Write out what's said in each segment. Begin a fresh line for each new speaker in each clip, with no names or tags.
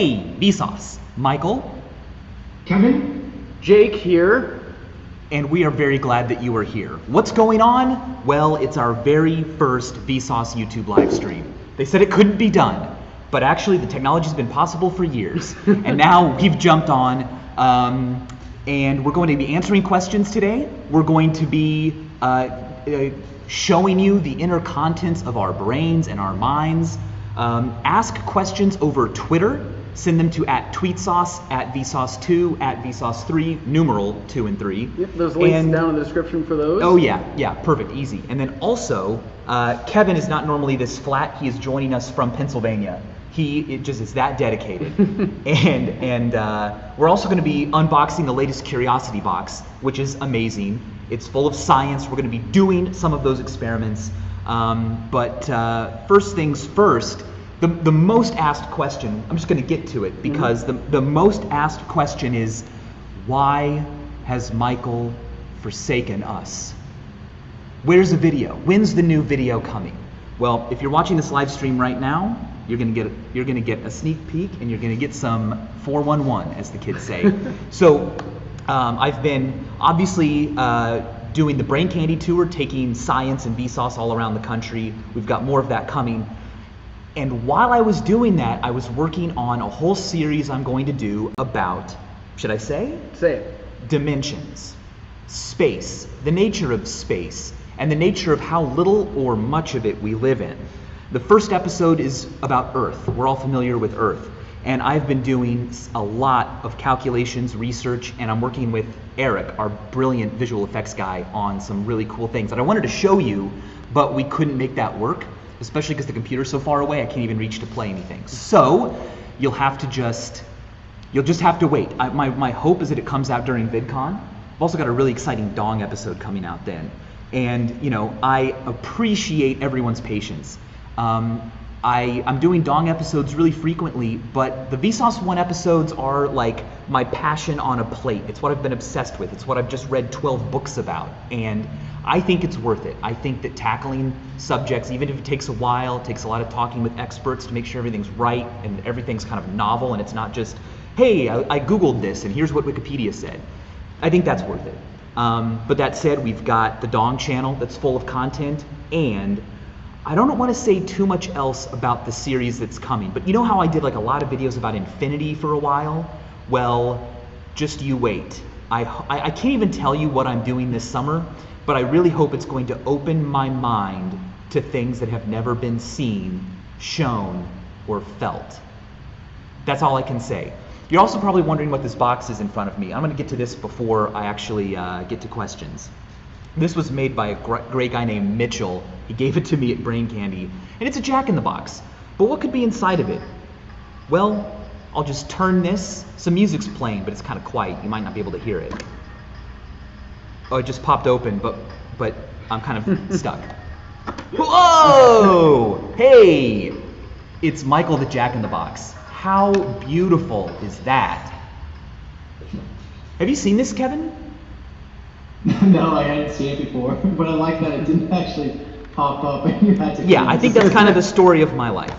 Hey, Vsauce. Michael.
Kevin?
Jake here.
And we are very glad that you are here. What's going on? Well, it's our very first Vsauce YouTube live stream. They said it couldn't be done, but actually the technology's been possible for years. And now we've jumped on, and we're going to be answering questions today. We're going to be showing you the inner contents of our brains and our minds. Ask questions over Twitter. Send them to @tweetsauce, @Vsauce2, @Vsauce3, numeral 2 and 3.
Yep, there's links down in the description for those.
Oh yeah, perfect, easy. And then also, Kevin is not normally this flat. He is joining us from Pennsylvania. It just is that dedicated. and we're also going to be unboxing the latest Curiosity box, which is amazing. It's full of science. We're going to be doing some of those experiments. But first things first, the most asked question, I'm just going to get to it because the most asked question is, why has Michael forsaken us? Where's the video? When's the new video coming? Well, if you're watching this live stream right now, you're going to get a sneak peek, and you're going to get some 411, as the kids say. So I've been obviously doing the Brain Candy Tour, taking science and Vsauce all around the country. We've got more of that coming. And while I was doing that, I was working on a whole series I'm going to do about, should I say?
Say it.
Dimensions, space, the nature of space, and the nature of how little or much of it we live in. The first episode is about Earth. We're all familiar with Earth. And I've been doing a lot of calculations, research, and I'm working with Eric, our brilliant visual effects guy, on some really cool things that I wanted to show you, but we couldn't make that work, especially because the computer's so far away I can't even reach to play anything. So you'll just have to wait. My hope is that it comes out during VidCon. I've also got a really exciting Dong episode coming out then. And I appreciate everyone's patience. I'm doing Dong episodes really frequently, but the Vsauce 1 episodes are like my passion on a plate. It's what I've been obsessed with. It's what I've just read 12 books about. And I think it's worth it. I think that tackling subjects, even if it takes a while, it takes a lot of talking with experts to make sure everything's right and everything's kind of novel and it's not just, hey, I Googled this and here's what Wikipedia said. I think that's worth it. But that said, we've got the Dong channel that's full of content, and I don't want to say too much else about the series that's coming, but you know how I did like a lot of videos about infinity for a while? Well, just you wait. I can't even tell you what I'm doing this summer, but I really hope it's going to open my mind to things that have never been seen, shown, or felt. That's all I can say. You're also probably wondering what this box is in front of me. I'm going to get to this before I actually get to questions. This was made by a great guy named Mitchell. He gave it to me at Brain Candy, and it's a Jack-in-the-Box. But what could be inside of it? Well, I'll just turn this. Some music's playing, but it's kind of quiet. You might not be able to hear it. Oh, it just popped open, but I'm kind of stuck. Whoa! Hey! It's Michael the Jack-in-the-Box. How beautiful is that? Have you seen this, Kevin?
No, I hadn't seen it before, but I like that it didn't actually pop up and you had to.
Yeah, I think that's kind of the story of my life.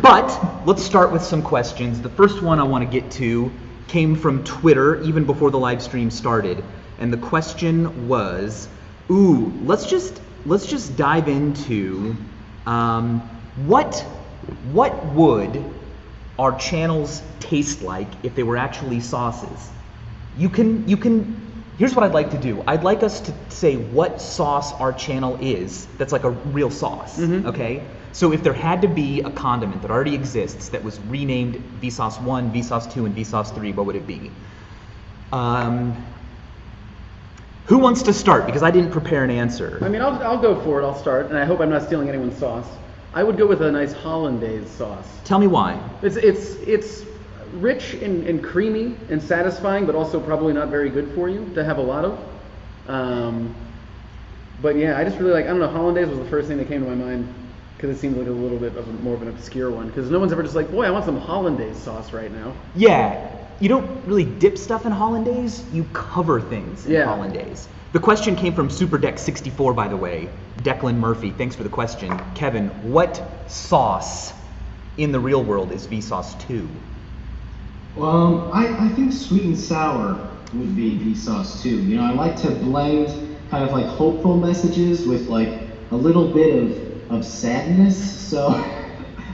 But let's start with some questions. The first one I want to get to came from Twitter even before the live stream started, and the question was, let's just dive into what would our channels taste like if they were actually sauces? You can. Here's what I'd like to do. I'd like us to say what sauce our channel is that's like a real sauce, okay? So if there had to be a condiment that already exists that was renamed Vsauce 1, Vsauce 2, and Vsauce 3, what would it be? Who wants to start? Because I didn't prepare an answer.
I mean, I'll go for it. I'll start, and I hope I'm not stealing anyone's sauce. I would go with a nice hollandaise sauce.
Tell me why.
It's rich and creamy and satisfying, but also probably not very good for you to have a lot of. But yeah, I just really like, I don't know, hollandaise was the first thing that came to my mind because it seemed like a little bit of more of an obscure one. Because no one's ever just like, boy, I want some hollandaise sauce right now.
Yeah, you don't really dip stuff in hollandaise, you cover things in hollandaise. The question came from SuperDeck64, by the way. Declan Murphy, thanks for the question. Kevin, what sauce in the real world is Vsauce 2?
I think sweet and sour would be Vsauce too. You know, I like to blend kind of like hopeful messages with like a little bit of sadness. So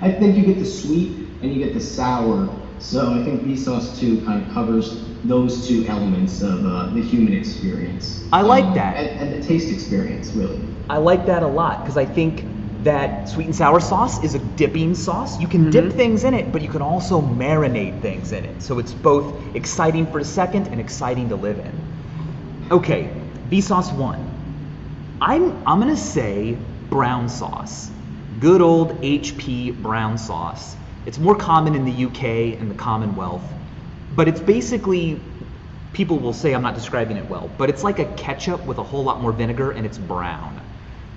I think you get the sweet and you get the sour. So I think Vsauce 2 kind of covers those two elements of the human experience.
I like that.
And the taste experience, really.
I like that a lot because I think that sweet and sour sauce is a dipping sauce. You can dip things in it, but you can also marinate things in it. So it's both exciting for a second and exciting to live in. Okay, Vsauce 1. I'm gonna say brown sauce. Good old HP brown sauce. It's more common in the UK and the Commonwealth, but it's basically, people will say I'm not describing it well, but it's like a ketchup with a whole lot more vinegar and it's brown.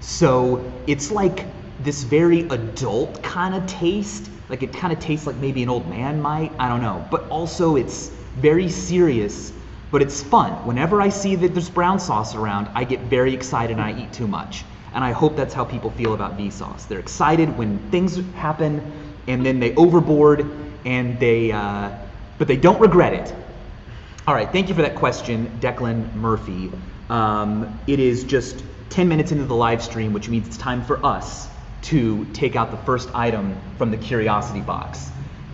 So it's like this very adult kind of taste, like it kind of tastes like maybe an old man might, I don't know, but also it's very serious, but it's fun. Whenever I see that there's brown sauce around, I get very excited and I eat too much. And I hope that's how people feel about Vsauce. They're excited when things happen and then they overboard and but they don't regret it. All right, thank you for that question, Declan Murphy. It is just 10 minutes into the live stream, which means it's time for us to take out the first item from the curiosity box.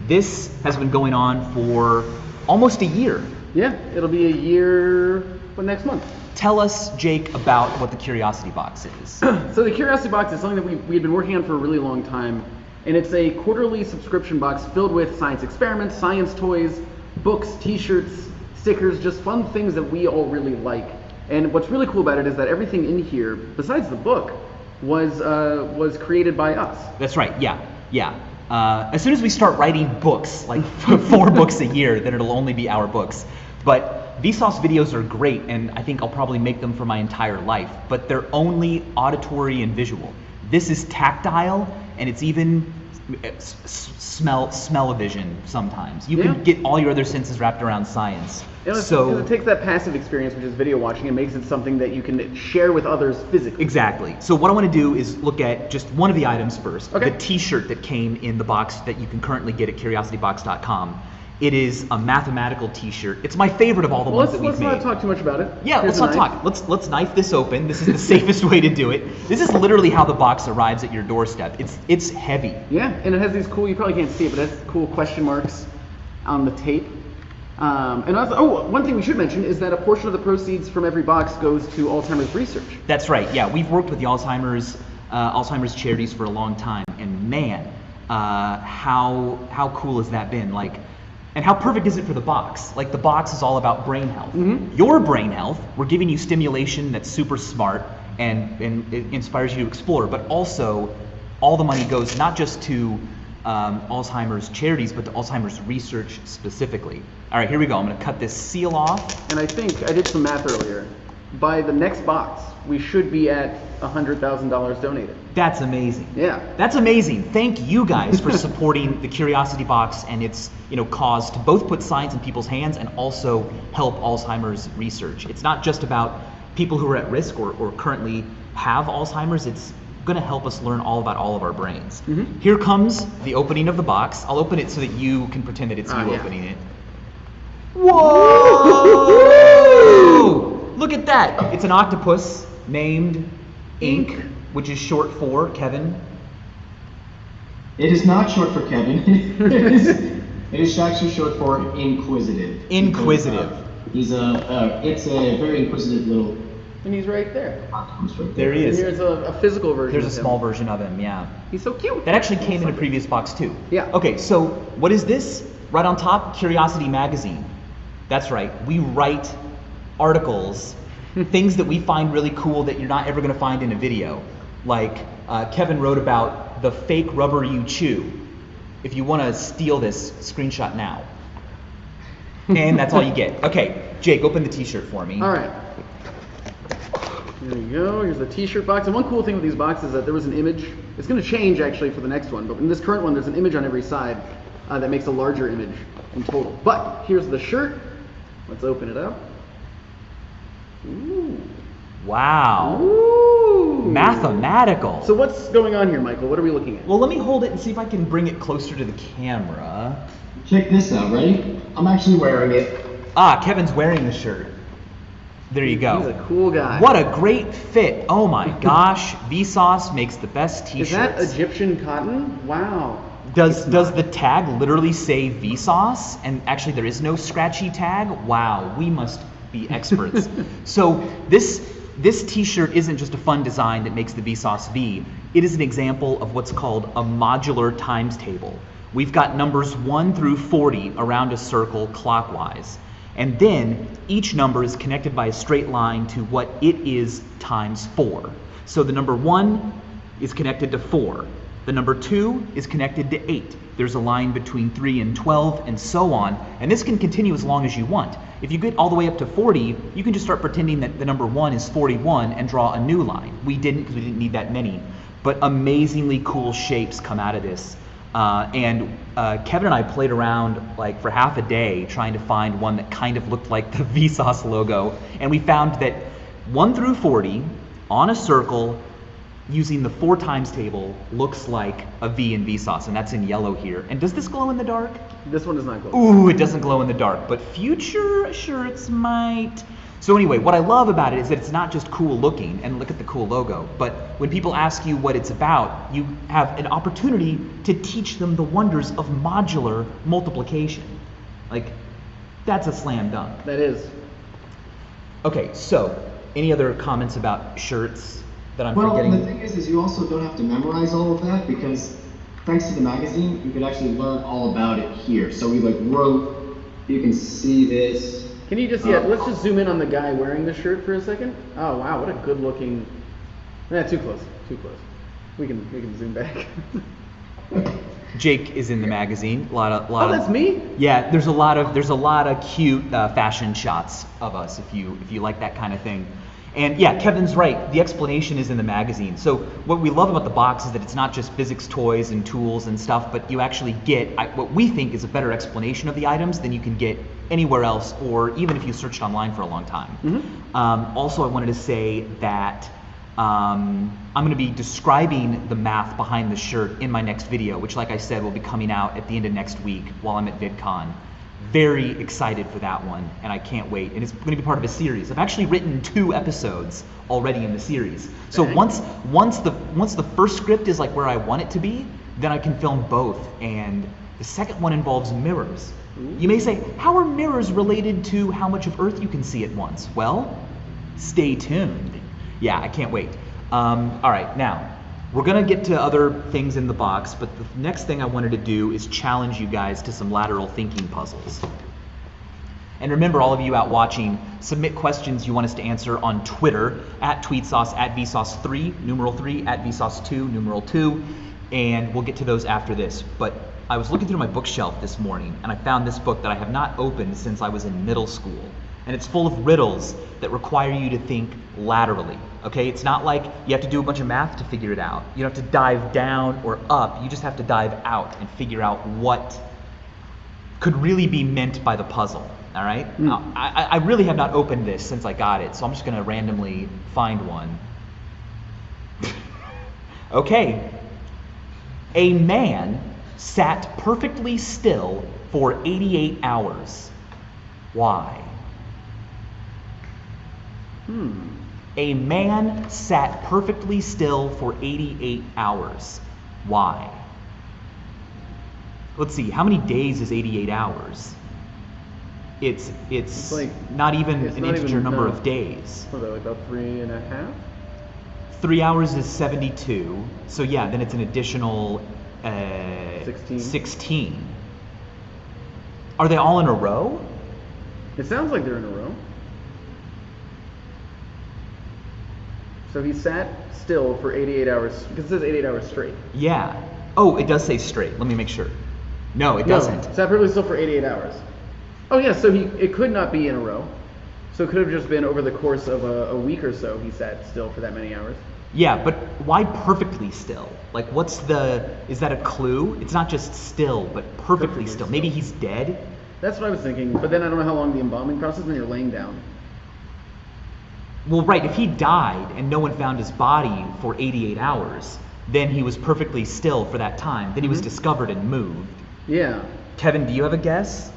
This has been going on for almost a year.
Yeah, it'll be a year next month.
Tell us, Jake, about what the curiosity box is.
So the curiosity box is something that we had been working on for a really long time, and it's a quarterly subscription box filled with science experiments, science toys, books, t-shirts, stickers, just fun things that we all really like. And what's really cool about it is that everything in here, besides the book, was created by us.
That's right, yeah. As soon as we start writing books, like 4 books a year, then it'll only be our books. But Vsauce videos are great, and I think I'll probably make them for my entire life, but they're only auditory and visual. This is tactile, and it's even smell-o-vision sometimes. You can get all your other senses wrapped around science.
So it takes that passive experience, which is video watching, and makes it something that you can share with others physically.
Exactly. So what I want to do is look at just one of the items first.
Okay.
The t-shirt that came in the box that you can currently get at curiositybox.com. It is a mathematical t-shirt. It's my favorite of all the ones that we've made.
Let's not talk too much about it.
Yeah,
Here's
let's not talk. Let's knife this open. This is the safest way to do it. This is literally how the box arrives at your doorstep. It's heavy.
Yeah, and it has these cool, you probably can't see it, but it has cool question marks on the tape. And also, one thing we should mention is that a portion of the proceeds from every box goes to Alzheimer's research.
That's right. Yeah, we've worked with the Alzheimer's charities for a long time, and man, how cool has that been? Like, and how perfect is it for the box? Like, the box is all about brain health. Your brain health, we're giving you stimulation that's super smart and it inspires you to explore, but also all the money goes not just to Alzheimer's charities, but to Alzheimer's research specifically. All right, here we go. I'm going to cut this seal off.
And I think I did some math earlier. By the next box, we should be at $100,000 donated.
That's amazing.
Yeah.
That's amazing. Thank you guys for supporting the Curiosity Box and its cause to both put science in people's hands and also help Alzheimer's research. It's not just about people who are at risk or currently have Alzheimer's. It's going to help us learn all about all of our brains. Here comes the opening of the box. I'll open it so that you can pretend that it's you opening it. Whoa! Look at that. It's an octopus named Ink, which is short for Kevin.
It is not short for Kevin. It is actually short for inquisitive.
Inquisitive.
It's a very inquisitive little.
And he's right there.
Octopus right
There he is.
And here's a physical version.
There's a small version of him, yeah.
He's so cute.
That actually came in a previous box too.
Yeah.
Okay, so what is this? Right on top, Curiosity Magazine. That's right. We write articles, things that we find really cool that you're not ever going to find in a video. Like Kevin wrote about the fake rubber you chew. If you want to steal this, screenshot now. And that's all you get. Okay, Jake, open the t-shirt for me.
All right. Here we go. Here's the t-shirt box. And one cool thing with these boxes is that there was an image. It's going to change actually for the next one, but in this current one, there's an image on every side that makes a larger image in total. But here's the shirt. Let's open it up. Ooh.
Wow.
Ooh.
Mathematical.
So what's going on here, Michael? What are we looking at?
Well, let me hold it and see if I can bring it closer to the camera.
Check this out, ready? I'm actually wearing it.
Ah, Kevin's wearing the shirt. There you go.
He's a cool guy.
What a great fit. Oh my gosh. Vsauce makes the best t-shirts.
Is that Egyptian cotton? Wow.
Does the tag literally say Vsauce? And actually there is no scratchy tag? Wow, we must be experts. So this t-shirt isn't just a fun design that makes the Vsauce V. It is an example of what's called a modular times table. We've got numbers 1 through 40 around a circle clockwise. And then each number is connected by a straight line to what it is times 4. So the number 1 is connected to 4. The number 2 is connected to 8. There's a line between 3 and 12 and so on. And this can continue as long as you want. If you get all the way up to 40, you can just start pretending that the number 1 is 41 and draw a new line. We didn't because we didn't need that many. But amazingly cool shapes come out of this. Kevin and I played around like for half a day trying to find one that kind of looked like the Vsauce logo, and we found that 1 through 40 on a circle using the 4 times table looks like a V in Vsauce, and that's in yellow here. And does this glow in the dark?
This one does not glow.
Ooh, it doesn't glow in the dark, but future shirts might. So anyway, what I love about it is that it's not just cool looking, and look at the cool logo, but when people ask you what it's about, you have an opportunity to teach them the wonders of modular multiplication. Like, that's a slam dunk.
That is.
Okay, so any other comments about shirts that I'm
Well,
forgetting?
the thing is you also don't have to memorize all of that, because thanks to the magazine, you could actually learn all about it here. So we like wrote, you can see this.
Can you just, let's just zoom in on the guy wearing the shirt for a second. Oh wow, what a good looking, too close. We can zoom back.
Jake is in the magazine.
Oh, that's me?
Yeah, there's a lot of cute fashion shots of us if you like that kind of thing. And yeah, Kevin's right. The explanation is in the magazine. So what we love about the box is that it's not just physics toys and tools and stuff, but you actually get what we think is a better explanation of the items than you can get anywhere else, or even if you searched online for a long time.
Mm-hmm.
Also, I wanted to say that I'm going to be describing the math behind the shirt in my next video, which, like I said, will be coming out at the end of next week while I'm at VidCon. Very excited for that one, and I can't wait. And it's going to be part of a series. I've actually written 2 episodes already in the series. So once the first script is like where I want it to be, then I can film both. And the second one involves mirrors. You may say, how are mirrors related to how much of Earth you can see at once? Well, stay tuned. Yeah, I can't wait. All right, now, we're going to get to other things in the box, but the next thing I wanted to do is challenge you guys to some lateral thinking puzzles. And remember, all of you out watching, submit questions you want us to answer on Twitter, at tweetsauce, at Vsauce3, numeral 3, at Vsauce2, numeral 2, and we'll get to those after this. But I was looking through my bookshelf this morning, and I found this book that I have not opened since I was in middle school. And it's full of riddles that require you to think laterally, okay? It's not like you have to do a bunch of math to figure it out. You don't have to dive down or up. You just have to dive out and figure out what could really be meant by the puzzle, all right? I really have not opened this since I got it, so I'm just going to randomly find one. Okay. A man sat perfectly still for 88 hours. Why? A man sat perfectly still for 88 hours. Why? Let's see, how many days is 88 hours? It's
like,
not even
it's
an
not
integer
even,
number
no.
of days.
What about, about 3.5?
3 hours is 72. So yeah, then it's an additional 16. Are they all in a row?
It sounds like they're in a row. So he sat still for 88 hours, because it says 88 hours straight.
Yeah. Oh, it does say straight. Let me make sure. No, it doesn't.
No, sat perfectly still for 88 hours. Oh yeah, so it could not be in a row. So it could have just been over the course of a week or so he sat still for that many hours.
Yeah, but why perfectly still? Like, is that a clue? It's not just still, but perfectly still. Maybe he's dead?
That's what I was thinking, but then I don't know how long the embalming process when you're laying down.
Well, right, if he died and no one found his body for 88 hours, then he was perfectly still for that time. Then he was discovered and moved.
Yeah.
Kevin, do you have a guess?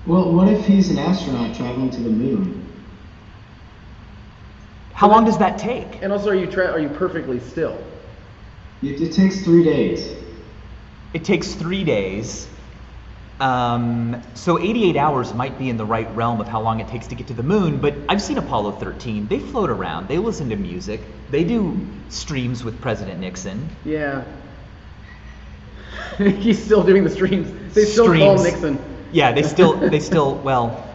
Well, what if he's an astronaut traveling to the moon?
How long does that take?
And also, are you perfectly still?
It takes 3 days.
It takes 3 days. So 88 hours might be in the right realm of how long it takes to get to the moon, but I've seen Apollo 13. They float around. They listen to music. They do streams with President Nixon.
Yeah. He's still doing the streams. They still call Nixon.
Yeah, they still, well...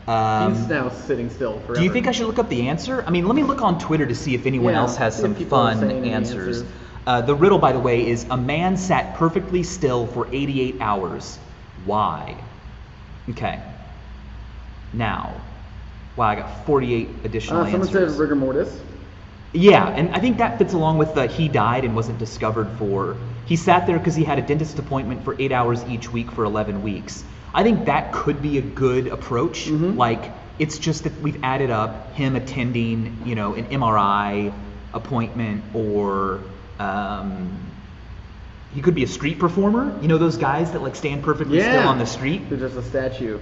he's now sitting still forever.
Do you think I should look up the answer? I mean, let me look on Twitter to see if anyone else has some fun answers. The riddle, by the way, is a man sat perfectly still for 88 hours. Why? Okay. Now, wow, I got 48 additional answers.
Someone said rigor mortis.
Yeah, and I think that fits along with he died and wasn't discovered for... He sat there because he had a dentist appointment for 8 hours each week for 11 weeks. I think that could be a good approach. Like, it's just that we've added up him attending, an MRI appointment, or he could be a street performer. You know those guys that like stand perfectly still on the street?
They're just a statue.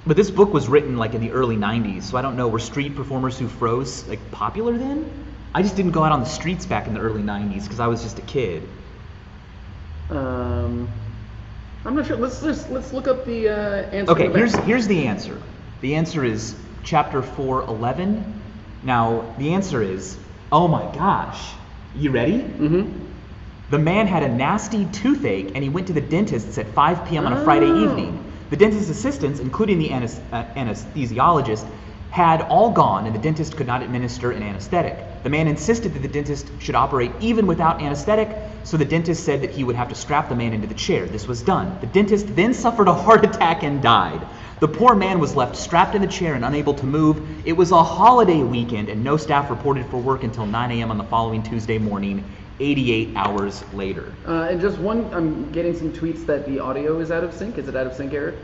But this book was written like in the early 90s, so I don't know, were street performers who froze like popular then? I just didn't go out on the streets back in the early 90s because I was just a kid.
I'm not sure. Let's look up the answer.
Okay, here's the answer. The answer is chapter 4:11. Now the answer is, oh my gosh, you ready? The man had a nasty toothache and he went to the dentist's at 5 p.m. on a Friday evening. The dentist's assistants, including the anesthesiologist, had all gone and the dentist could not administer an anesthetic. The man insisted that the dentist should operate even without anesthetic, so the dentist said that he would have to strap the man into the chair. This was done. The dentist then suffered a heart attack and died. The poor man was left strapped in the chair and unable to move. It was a holiday weekend and no staff reported for work until 9 a.m. on the following Tuesday morning, 88 hours later.
And just one, I'm getting some tweets that the audio is out of sync. Is it out of sync, Eric?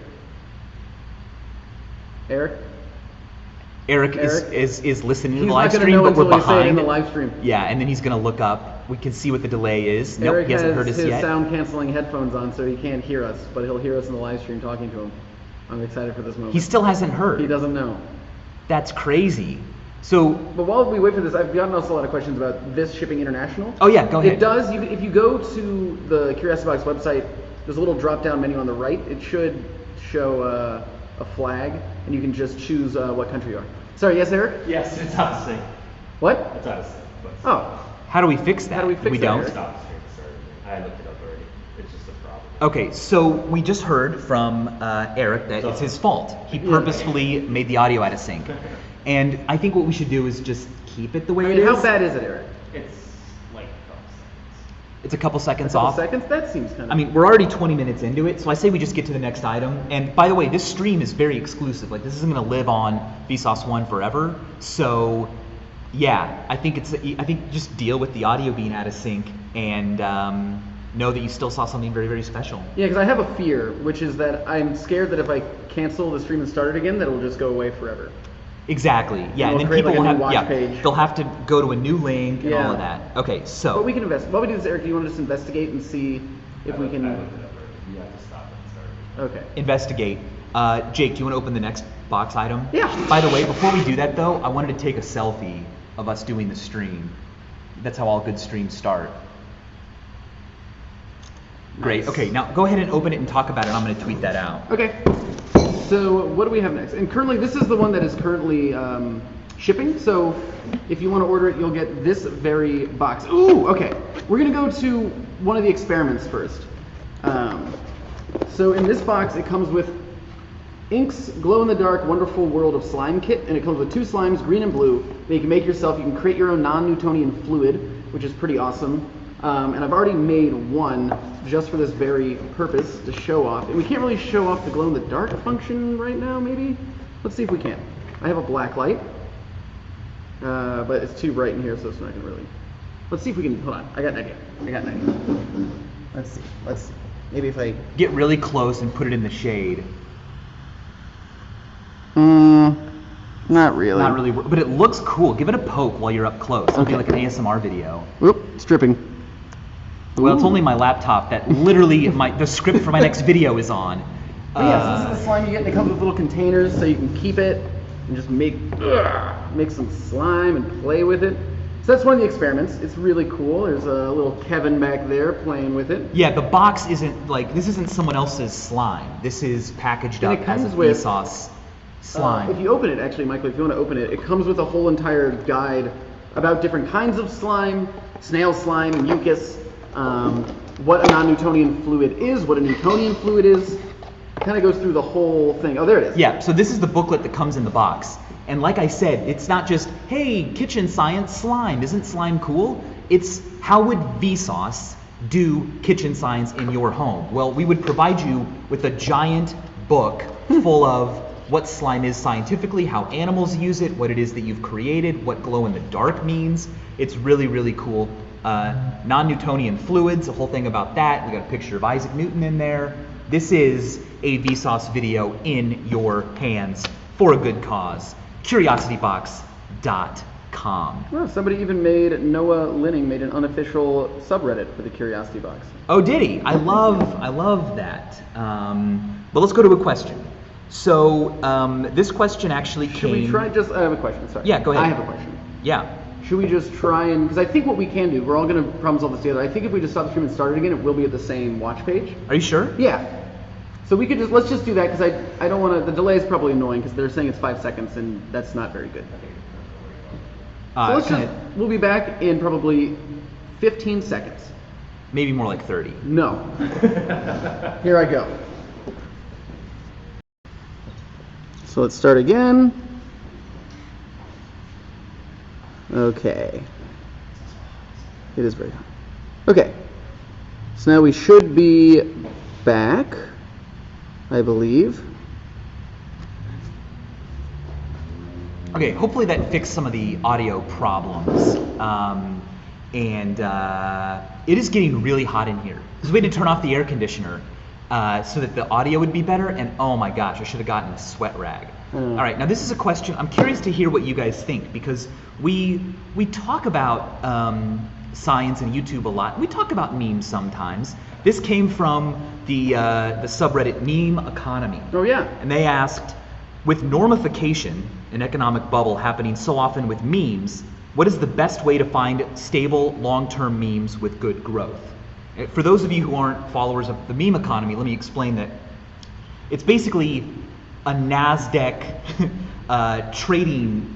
Eric
is listening to the
He's
live
not gonna
stream,
know
but we're
until we say it
behind.
in the live stream.
Yeah, and then he's going to look up. We can see what the delay is. Nope,
Eric
he hasn't
has
heard us
his
yet.
sound canceling headphones on, so he can't hear us, but he'll hear us in the live stream talking to him. I'm excited for this moment.
He still hasn't heard.
He doesn't know.
That's crazy. So,
But while we wait for this, I've gotten also a lot of questions about this shipping international.
oh yeah, go ahead.
It does. If you go to the Curiosity Box website, there's a little drop-down menu on the right. It should show a flag, and you can just choose what country you are. Sorry, yes, Eric?
Yes, it's out of sync.
What?
It's out of sync. But
Oh.
How do we fix that?
How do we fix
we
that,
don't?
Eric?
it's not out of sync. Sorry. I looked it up already. It's just a problem.
Okay, so we just heard from Eric that it's his fault. He purposefully made the audio out of sync. And I think what we should do is just keep it the way it is.
How bad is it, Eric?
It's like a couple seconds.
It's a couple seconds
Couple
off.
seconds? That seems kind of...
I mean, we're already 20 minutes into it, so I say we just get to the next item. And by the way, this stream is very exclusive. Like, this isn't going to live on Vsauce 1 forever. So, yeah, I think just deal with the audio being out of sync and know that you still saw something very, very special.
Yeah, because I have a fear, which is that I'm scared that if I cancel the stream and start it again, that it'll just go away forever.
Exactly. Yeah, and then
create,
people
like, a
will
new
have
watch page.
they'll have to go to a new link and all of
Yeah.
that. Okay, so
But we can invest. While we do this, Eric, do you want to just investigate and see if we
I
can...
looked it up already. You have to stop it and start.
Okay.
investigate. Jake, do you want to open the next box item?
Yeah.
By the way, before we do that though, I wanted to take a selfie of us doing the stream. That's how all good streams start. Great.
Nice.
Okay, now go ahead and open it and talk about it. I'm going to tweet that out.
Okay. So what do we have next? And currently, this is the one that is currently shipping. So if you want to order it, you'll get this very box. Ooh, okay. We're going to go to one of the experiments first. So in this box, it comes with Ink's glow-in-the-dark Wonderful World of Slime kit, and it comes with 2 slimes, green and blue, that you can make yourself. You can create your own non-Newtonian fluid, which is pretty awesome. And I've already made one just for this very purpose, to show off. And we can't really show off the glow-in-the-dark function right now, maybe? Let's see if we can. I have a black light, but it's too bright in here, so it's not gonna really... Let's see if we can, hold on, I got an idea. Let's see. Maybe if I...
Get really close and put it in the shade.
No, Not really.
Not really, but it looks cool. Give it a poke while you're up close. It'll be
Okay.
like an ASMR video.
Oop, it's dripping.
Well, it's
Ooh.
only my laptop that literally the script for my next video is on.
But yeah, so this is the slime you get, and it comes with little containers so you can keep it and just make some slime and play with it. So that's one of the experiments. It's really cool. There's a little Kevin back there playing with it.
Yeah, the box isn't like, this isn't someone else's slime. This is packaged
And
up
it
as a
comes with,
Vsauce slime.
If you open it, actually, Michael, if you want to open it, it comes with a whole entire guide about different kinds of slime, snail slime, mucus, what a non-Newtonian fluid is, what a Newtonian fluid is. It kind of goes through the whole thing. Oh, there it is.
Yeah, so this is the booklet that comes in the box. And like I said, it's not just, hey, kitchen science slime, isn't slime cool? It's how would Vsauce do kitchen science in your home? Well, we would provide you with a giant book full of what slime is scientifically, how animals use it, what it is that you've created, what glow in the dark means. It's really, really cool. Non-Newtonian fluids, a whole thing about that. We got a picture of Isaac Newton in there. This is a Vsauce video in your hands for a good cause. CuriosityBox.com.
Well, somebody even made, Noah Linning made an unofficial subreddit for the Curiosity Box.
Oh, did he? I love that. But let's go to a question. So this question actually
Should
came.
we try just, I have a question, sorry.
Yeah, go ahead.
I have a question.
Yeah.
Should we just try and, because I think what we can do, we're all going to problem solve this together. I think if we just stop the stream and start it again, it will be at the same watch page.
Are you sure?
Yeah. So we could just, let's just do that because I don't want to, the delay is probably annoying because they're saying it's 5 seconds and that's not very good. So let's just, we'll be back in probably 15 seconds.
Maybe more like 30.
No. Here I go. So let's start again. Okay. It is very hot. Okay. So now we should be back, I believe.
Okay, hopefully that fixed some of the audio problems. It is getting really hot in here. So we had to turn off the air conditioner so that the audio would be better, and oh my gosh, I should have gotten a sweat rag. All right, now this is a question, I'm curious to hear what you guys think, because we talk about science and YouTube a lot. We talk about memes sometimes. This came from the subreddit Meme Economy.
Oh yeah.
And they asked, with normification, an economic bubble happening so often with memes, what is the best way to find stable, long-term memes with good growth? For those of you who aren't followers of the meme economy, let me explain that it's basically a NASDAQ trading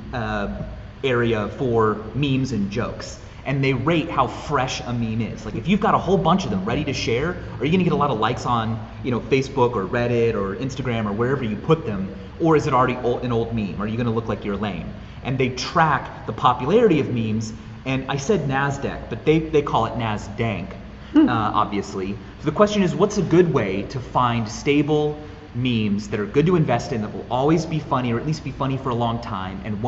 area for memes and jokes. And they rate how fresh a meme is. Like if you've got a whole bunch of them ready to share, are you gonna get a lot of likes on Facebook or Reddit or Instagram or wherever you put them? Or is it already an old meme? Are you gonna look like you're lame? And they track the popularity of memes, and I said NASDAQ, but they call it NASDANK, obviously. So the question is, what's a good way to find stable memes that are good to invest in, that will always be funny, or at least be funny for a long time, and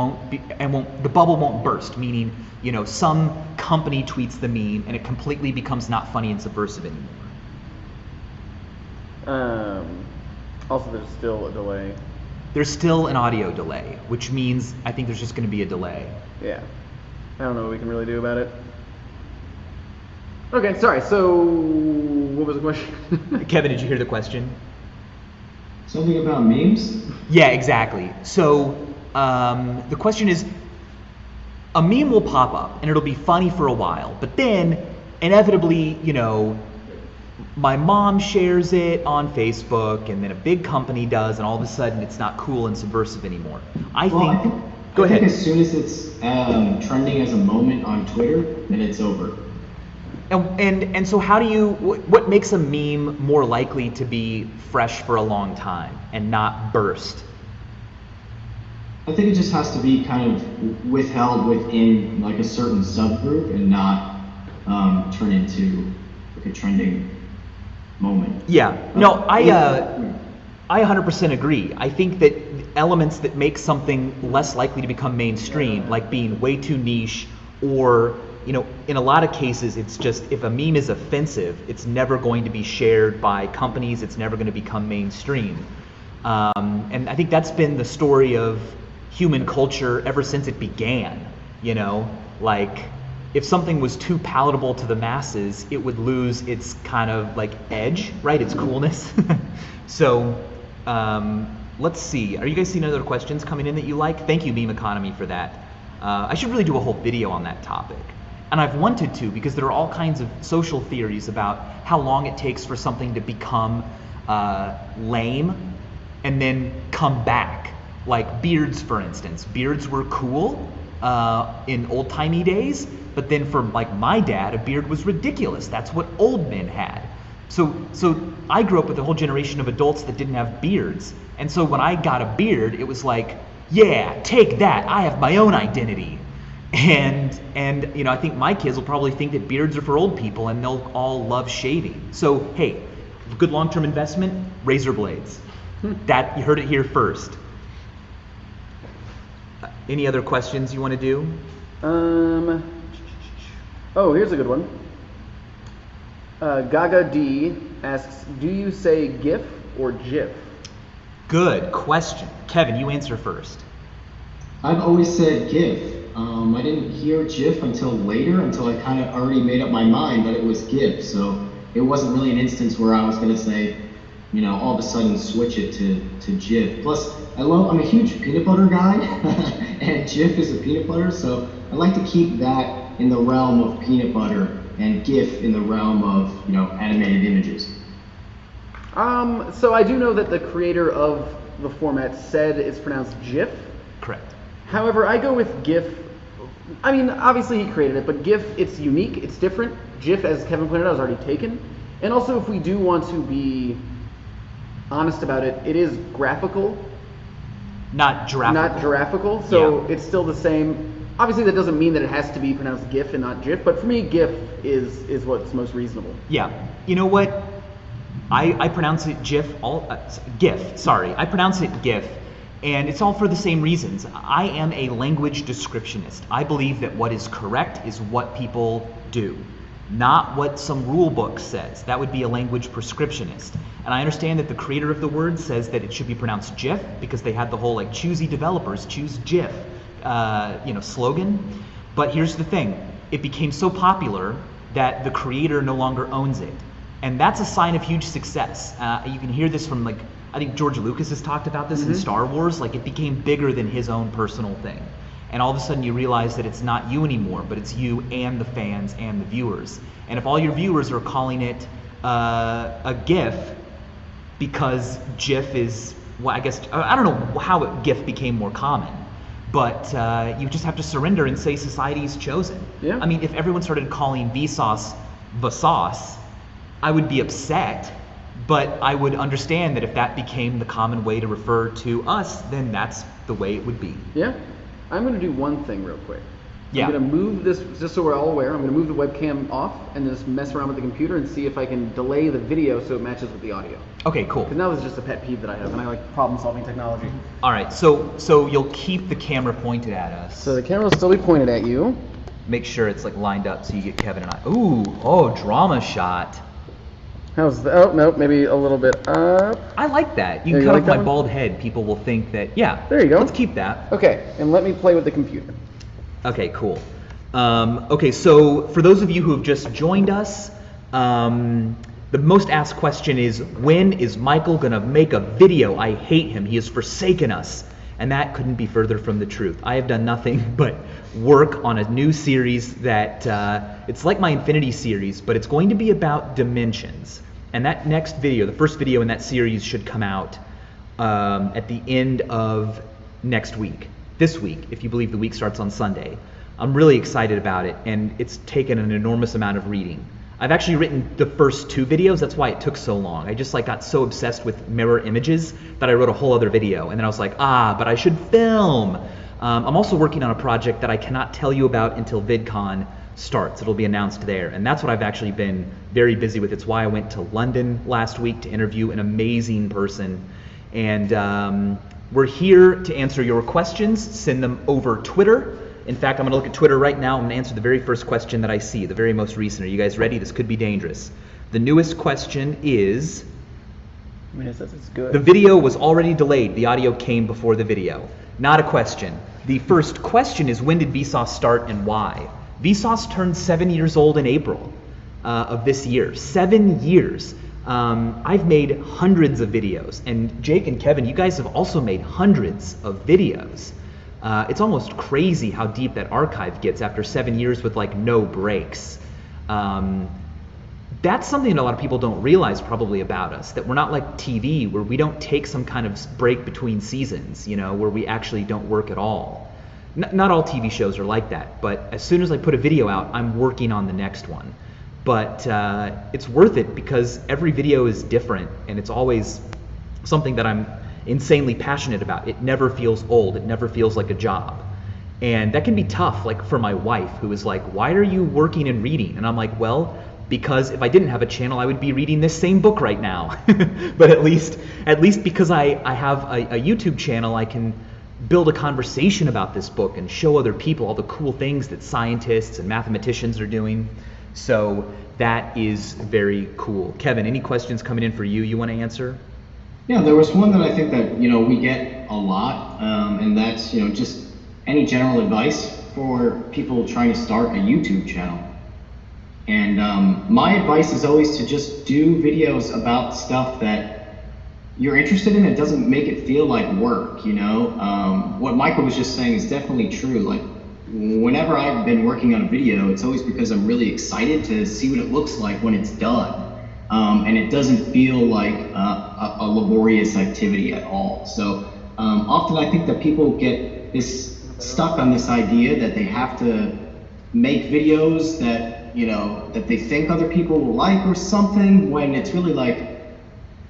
the bubble won't burst, meaning some company tweets the meme and it completely becomes not funny and subversive anymore.
Also, there's still a delay.
There's still an audio delay, which means I think there's just going to be a delay.
Yeah. I don't know what we can really do about it. Okay, sorry. So, what was the question?
Kevin, did you hear the question?
Something about memes?
Yeah, exactly. So the question is, a meme will pop up and it'll be funny for a while, but then inevitably, my mom shares it on Facebook, and then a big company does, and all of a sudden it's not cool and subversive anymore. I think
I think as soon as it's trending as a moment on Twitter, then it's over.
And so how do what makes a meme more likely to be fresh for a long time and not burst?
I think it just has to be kind of withheld within like a certain subgroup and not turn into like a trending moment.
Yeah, no, I 100% agree. I think that elements that make something less likely to become mainstream, like being way too niche, or in a lot of cases, it's just, if a meme is offensive, it's never going to be shared by companies, it's never going to become mainstream. And I think that's been the story of human culture ever since it began. You know, like if something was too palatable to the masses, it would lose its kind of like edge, right? Its coolness. So let's see. Are you guys seeing other questions coming in that you like? Thank you, Meme Economy, for that. I should really do a whole video on that topic. And I've wanted to because there are all kinds of social theories about how long it takes for something to become lame and then come back. Like beards, for instance. Beards were cool in old-timey days, but then for like my dad, a beard was ridiculous. That's what old men had. So I grew up with a whole generation of adults that didn't have beards. And so when I got a beard, it was like, yeah, take that. I have my own identity. And you know, I think my kids will probably think that beards are for old people and they'll all love shaving. So hey, good long-term investment, razor blades. That, you heard it here first. Any other questions you want to do?
Oh, here's a good one. Gaga D asks, do you say GIF or GIF?
Good question. Kevin, you answer first.
I've always said GIF. I didn't hear GIF until later, until I kind of already made up my mind that it was GIF. So it wasn't really an instance where I was going to say, you know, all of a sudden switch it to GIF. Plus, I'm a huge peanut butter guy, and GIF is a peanut butter, so I like to keep that in the realm of peanut butter and GIF in the realm of, you know, animated images.
So I do know that the creator of the format said it's pronounced GIF.
Correct.
However, I go with GIF. I mean, obviously he created it, but GIF, it's unique, it's different. GIF, as Kevin pointed out, is already taken. And also, if we do want to be honest about it, it is graphical.
Not giraffical.
Not giraffical, so
yeah.
It's still the same. Obviously, that doesn't mean that it has to be pronounced GIF and not GIF, but for me, GIF is what's most reasonable.
Yeah. You know what? I pronounce it GIF. GIF. Sorry, I pronounce it GIF, and it's all for the same reasons. I am a language descriptionist. I believe that what is correct is what people do, not what some rule book says. That would be a language prescriptionist. And I understand that the creator of the word says that it should be pronounced GIF because they had the whole like choosy developers choose GIF, slogan. But here's the thing: it became so popular that the creator no longer owns it, and that's a sign of huge success. You can hear this from, like, I think George Lucas has talked about this in Star Wars. Like, it became bigger than his own personal thing. And all of a sudden you realize that it's not you anymore, but it's you and the fans and the viewers. And if all your viewers are calling it a GIF because GIF is, well, I guess, I don't know how GIF became more common, but you just have to surrender and say society's chosen.
Yeah.
I mean, if everyone started calling Vsauce Vsauce, I would be upset, but I would understand that if that became the common way to refer to us, then that's the way it would be.
Yeah. I'm going to do one thing real quick.
Yeah.
I'm going to move this, just so we're all aware, I'm going to move the webcam off and just mess around with the computer and see if I can delay the video so it matches with the audio.
Okay, cool.
Because now this is just a pet peeve that I have, and I like problem-solving technology.
All right, so you'll keep the camera pointed at us.
So the camera will still be pointed at you.
Make sure it's like lined up so you get Kevin and I. Ooh, oh, drama shot.
How's the, oh, no, maybe a little bit up.
I like that. You
Yeah,
can
you
cut
like
off my
that one?
bald head. People will think that, yeah.
There you go.
Let's keep that.
Okay, and let me play with the computer.
Okay, cool. Okay, so for those of you who have just joined us, the most asked question is, when is Michael gonna make a video? I hate him. He has forsaken us. And that couldn't be further from the truth. I have done nothing but work on a new series that, it's like my Infinity series, but it's going to be about dimensions. And that next video, the first video in that series, should come out at the end of next week. This week, if you believe the week starts on Sunday. I'm really excited about it, and it's taken an enormous amount of reading. I've actually written the first 2 videos, that's why it took so long. I just got so obsessed with mirror images that I wrote a whole other video, and then I was like, but I should film. I'm also working on a project that I cannot tell you about until VidCon starts. It'll be announced there, and that's what I've actually been very busy with. It's why I went to London last week to interview an amazing person, and we're here to answer your questions. Send them over Twitter. In fact, I'm going to look at Twitter right now. I'm going to answer the very first question that I see, the very most recent. Are you guys ready? This could be dangerous. The newest question is,
I mean, it says it's good.
the video was already delayed. The audio came before the video. Not a question. The first question is, when did Vsauce start and why? Vsauce turned 7 years old in April of this year. 7 years. I've made hundreds of videos, and Jake and Kevin, you guys have also made hundreds of videos. It's almost crazy how deep that archive gets after 7 years with like no breaks. That's something that a lot of people don't realize probably about us, that we're not like TV where we don't take some kind of break between seasons, you know, where we actually don't work at all. Not all TV shows are like that, but as soon as I put a video out, I'm working on the next one. But it's worth it because every video is different, and it's always something that I'm insanely passionate about. It never feels old. It never feels like a job. And that can be tough, like for my wife, who is like, why are you working and reading? And I'm like, well, because if I didn't have a channel, I would be reading this same book right now. But at least because I have a YouTube channel, I can build a conversation about this book and show other people all the cool things that scientists and mathematicians are doing. So that is very cool. Kevin, any questions coming in for you want to answer?
Yeah, there was one that I think that, we get a lot, and that's, just any general advice for people trying to start a YouTube channel. And my advice is always to just do videos about stuff that you're interested in. It doesn't make it feel like work, What Michael was just saying is definitely true. Like, whenever I've been working on a video, it's always because I'm really excited to see what it looks like when it's done. And it doesn't feel like a laborious activity at all. So often I think that people get stuck on this idea that they have to make videos that, that they think other people will like or something, when it's really like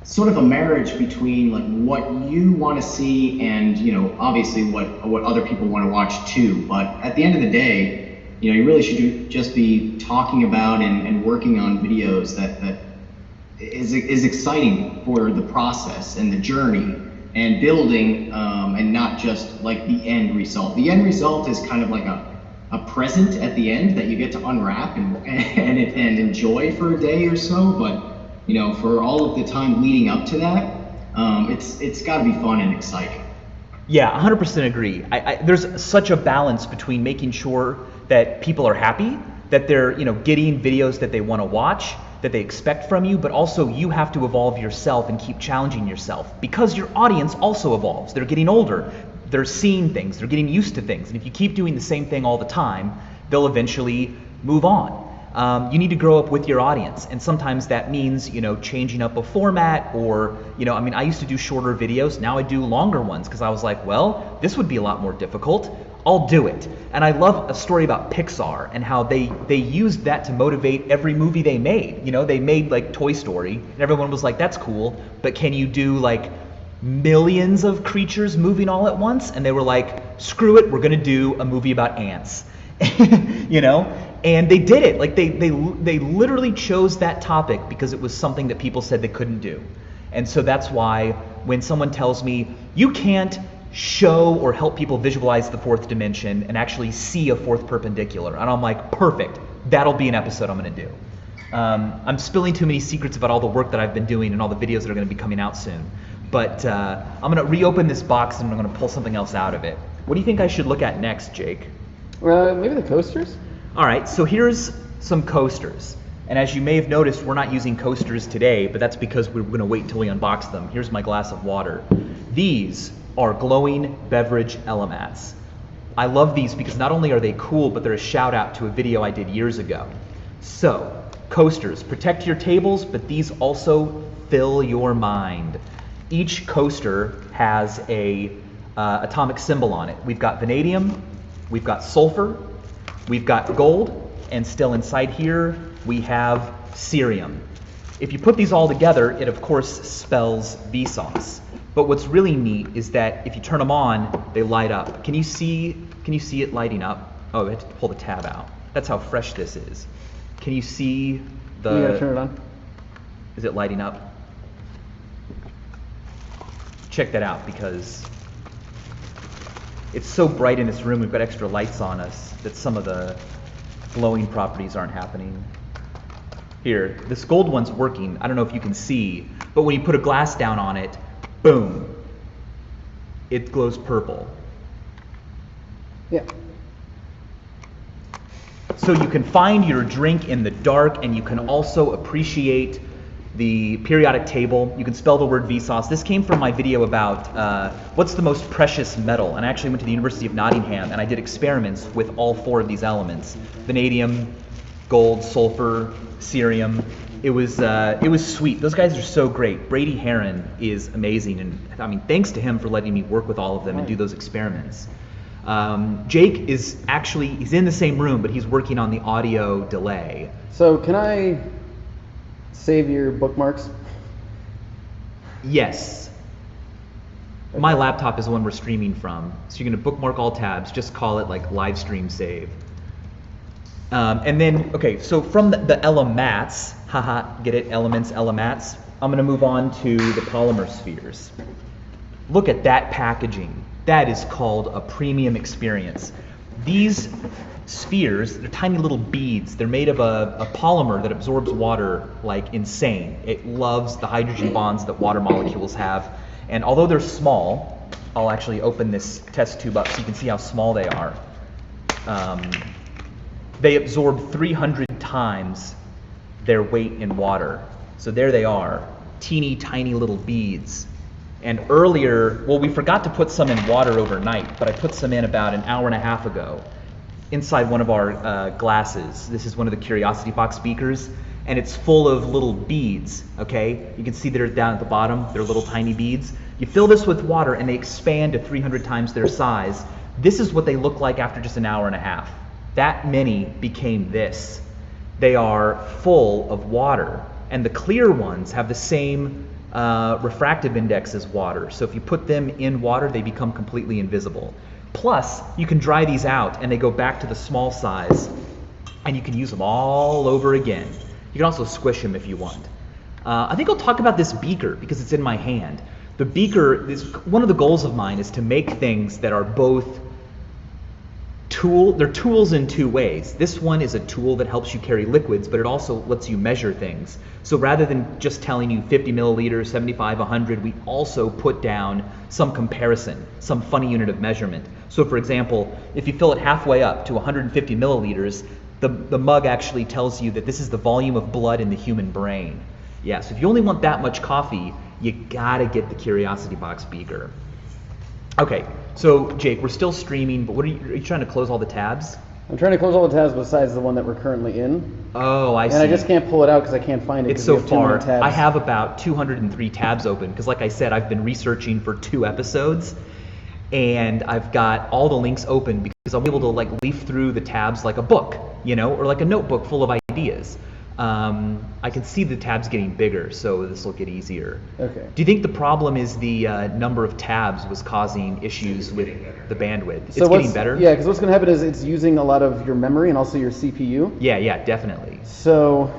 sort of a marriage between like what you want to see and, obviously what other people want to watch too. But at the end of the day, you really should just be talking about and working on videos that is exciting for the process and the journey and building, and not just like the end result. The end result is kind of like a present at the end that you get to unwrap and enjoy for a day or so. But for all of the time leading up to that, it's got to be fun and exciting.
Yeah, 100% agree. There's such a balance between making sure that people are happy, that they're getting videos that they want to watch, that they expect from you, but also you have to evolve yourself and keep challenging yourself because your audience also evolves. They're getting older. They're seeing things. They're getting used to things. And if you keep doing the same thing all the time, they'll eventually move on. You need to grow up with your audience, and sometimes that means changing up a format, or I used to do shorter videos. Now I do longer ones because I was like, well, this would be a lot more difficult. I'll do it. And I love a story about Pixar and how they used that to motivate every movie they made. They made like Toy Story, and everyone was like, that's cool, but can you do like millions of creatures moving all at once? And they were like, screw it, we're gonna do a movie about ants. And they did it. Like they literally chose that topic because it was something that people said they couldn't do. And so that's why when someone tells me you can't show or help people visualize the fourth dimension and actually see a fourth perpendicular, and I'm like, perfect, that'll be an episode I'm going to do. I'm spilling too many secrets about all the work that I've been doing and all the videos that are going to be coming out soon, but I'm going to reopen this box and I'm going to pull something else out of it. What do you think I should look at next, Jake?
Maybe the coasters?
All right, so here's some coasters. And as you may have noticed, we're not using coasters today, but that's because we're going to wait until we unbox them. Here's my glass of water. These are glowing beverage elements. I love these because not only are they cool, but they're a shout out to a video I did years ago. So, coasters, protect your tables, but these also fill your mind. Each coaster has a atomic symbol on it. We've got vanadium, we've got sulfur, we've got gold, and still inside here we have cerium. If you put these all together, it of course spells Vsauce. But what's really neat is that if you turn them on, they light up. Can you see it lighting up? Oh, I have to pull the tab out. That's how fresh this is. Can you see the...
You gotta turn it on.
Is it lighting up? Check that out because it's so bright in this room. We've got extra lights on us that some of the glowing properties aren't happening. Here, this gold one's working. I don't know if you can see, but when you put a glass down on it, boom, it glows purple.
Yeah.
So you can find your drink in the dark, and you can also appreciate the periodic table. You can spell the word Vsauce. This came from my video about what's the most precious metal, and I actually went to the University of Nottingham and I did experiments with all 4 of these elements: vanadium, gold, sulfur, cerium. It was sweet. Those guys are so great. Brady Heron is amazing, and I mean, thanks to him for letting me work with all of them and do those experiments. Jake is actually, he's in the same room, but he's working on the audio delay.
So can I save your bookmarks?
Yes.
Okay.
My laptop is the one we're streaming from. So you're going to bookmark all tabs, just call it like live stream save. And then, okay, so from the elements, haha, get it, elements, elements, I'm going to move on to the polymer spheres. Look at that packaging. That is called a premium experience. These spheres, they're tiny little beads. They're made of a polymer that absorbs water like insane. It loves the hydrogen bonds that water molecules have. And although they're small, I'll actually open this test tube up so you can see how small they are. They absorb 300 times their weight in water. So there they are, teeny tiny little beads. And earlier, well, we forgot to put some in water overnight, but I put some in about an hour and a half ago inside one of our glasses. This is one of the Curiosity Box beakers, and it's full of little beads, okay? You can see they're down at the bottom, they're little tiny beads. You fill this with water and they expand to 300 times their size. This is what they look like after just an hour and a half. That many became this. They are full of water, and the clear ones have the same refractive index as water. So if you put them in water, they become completely invisible. Plus, you can dry these out and they go back to the small size, and you can use them all over again. You can also squish them if you want. I think I'll talk about this beaker because it's in my hand. The beaker is one of the goals of mine, is to make things that are both they're tools in 2 ways. This one is a tool that helps you carry liquids, but it also lets you measure things. So rather than just telling you 50 milliliters, 75, 100, we also put down some comparison, some funny unit of measurement. So for example, if you fill it halfway up to 150 milliliters, the mug actually tells you that this is the volume of blood in the human brain. Yeah, so if you only want that much coffee, you gotta get the Curiosity Box beaker. Okay, so Jake, we're still streaming, but are you trying to close all the tabs?
I'm trying to close all the tabs besides the one that we're currently in.
Oh, I see.
And I just can't pull it out because I can't find it.
It's so
we have too many
far.
tabs.
I have about 203 tabs open because, like I said, I've been researching for 2 episodes, and I've got all the links open because I'll be able to like leaf through the tabs like a book, you know, or like a notebook full of ideas. I can see the tabs getting bigger, so this will get easier.
Okay.
Do you think the problem is the number of tabs was causing issues with the bandwidth? It's
So
getting better?
Yeah, because what's going to happen is it's using a lot of your memory and also your CPU.
Yeah, definitely.
So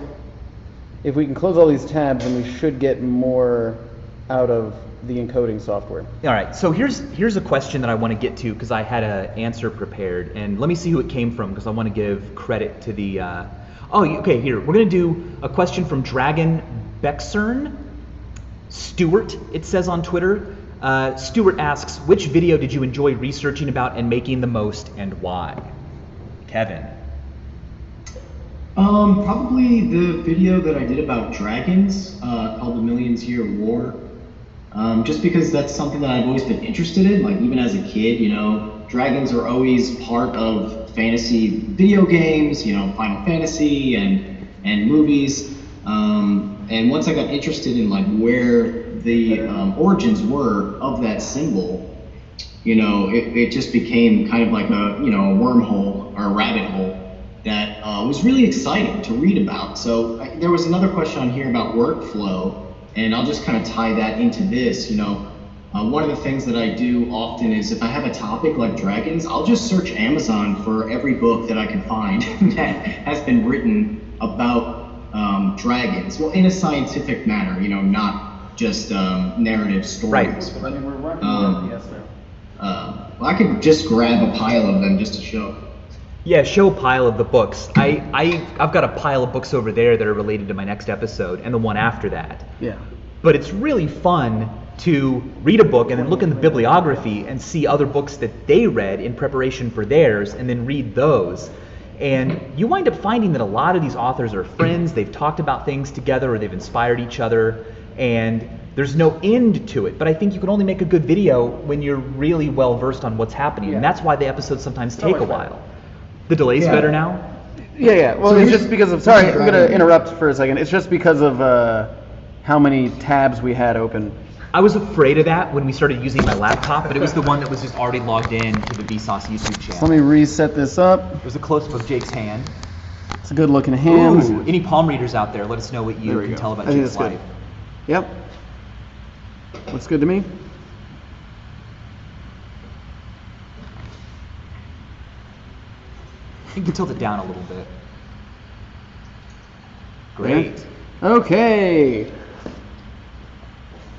if we can close all these tabs, then we should get more out of the encoding software.
All right, so here's a question that I want to get to because I had an answer prepared, and let me see who it came from because I want to give credit to the. Okay, here we're going to do a question from Dragon Bexern Stewart. It says on Twitter. Stewart asks, which video did you enjoy researching about and making the most, and why? Kevin.
Probably the video that I did about dragons, called The Millions Year War. Just because that's something that I've always been interested in, like even as a kid, you know, dragons are always part of fantasy video games, you know, Final Fantasy and movies. And once I got interested in like where the origins were of that symbol, you know, it just became kind of like a wormhole or a rabbit hole that was really exciting to read about. So there was another question on here about workflow, and I'll just kind of tie that into this. You know, one of the things that I do often is if I have a topic like dragons, I'll just search Amazon for every book that I can find that has been written about dragons. Well, in a scientific manner, you know, not just narrative stories.
Right. I mean, we're running RPS now.
Well, I could just grab a pile of them just to show.
Yeah, show a pile of the books. I've got a pile of books over there that are related to my next episode and the one after that.
Yeah.
But it's really fun to read a book and then look in the bibliography and see other books that they read in preparation for theirs and then read those. And you wind up finding that a lot of these authors are friends, they've talked about things together or they've inspired each other, and there's no end to it. But I think you can only make a good video when you're really well versed on what's happening, and that's why the episodes sometimes take a while. The delay's better now?
Yeah. Well,
So
it's
here's-
just because of, sorry, I'm going to interrupt for a second. It's just because of how many tabs we had open.
I was afraid of that when we started using my laptop, but it was the one that was just already logged in to the Vsauce YouTube channel.
Let me reset this up.
It was a close-up of Jake's hand.
It's a good looking hand.
Ooh, any palm readers out there, let us know what you
There we
can
go.
tell about
I think
Jake's
that's good.
life.
Yep. Looks good to me.
You can tilt it down a little bit. Great.
Okay.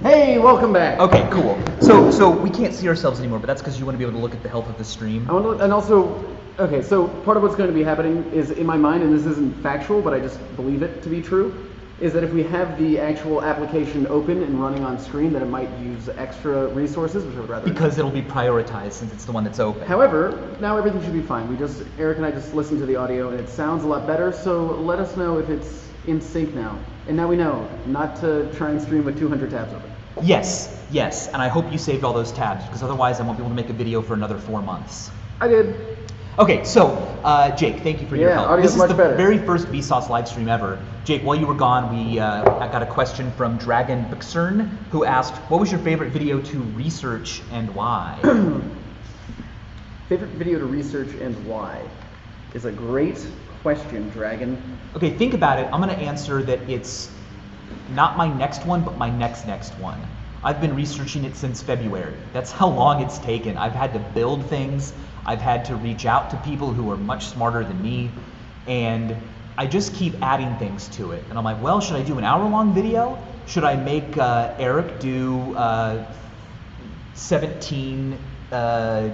Hey, welcome back.
Okay, cool. So we can't see ourselves anymore, but that's because you want to be able to look at the health of the stream.
I want to, and also, okay, so part of what's going to be happening is in my mind, and this isn't factual, but I just believe it to be true, is that if we have the actual application open and running on screen, that it might use extra resources, which I would rather.
Because it'll be prioritized since it's the one that's open.
However, now everything should be fine. Eric and I just listened to the audio, and it sounds a lot better. So let us know if it's in sync now. And now we know not to try and stream with 200 tabs open.
Yes, and I hope you saved all those tabs, because otherwise I won't be able to make a video for another 4 months.
I did.
Okay, so Jake, thank you for your help.
audio's
This is
much
the
better.
very first Vsauce live stream ever. Jake, while you were gone, I got a question from Dragon Bixern, who asked, what was your favorite video to research and why?
Favorite video to research and why is a great question, Dragon.
Okay, think about it. I'm going to answer that it's not my next one, but my next one. I've been researching it since February. That's how long it's taken. I've had to build things. I've had to reach out to people who are much smarter than me. And I just keep adding things to it. And I'm like, well, should I do an hour-long video? Should I make Eric do 17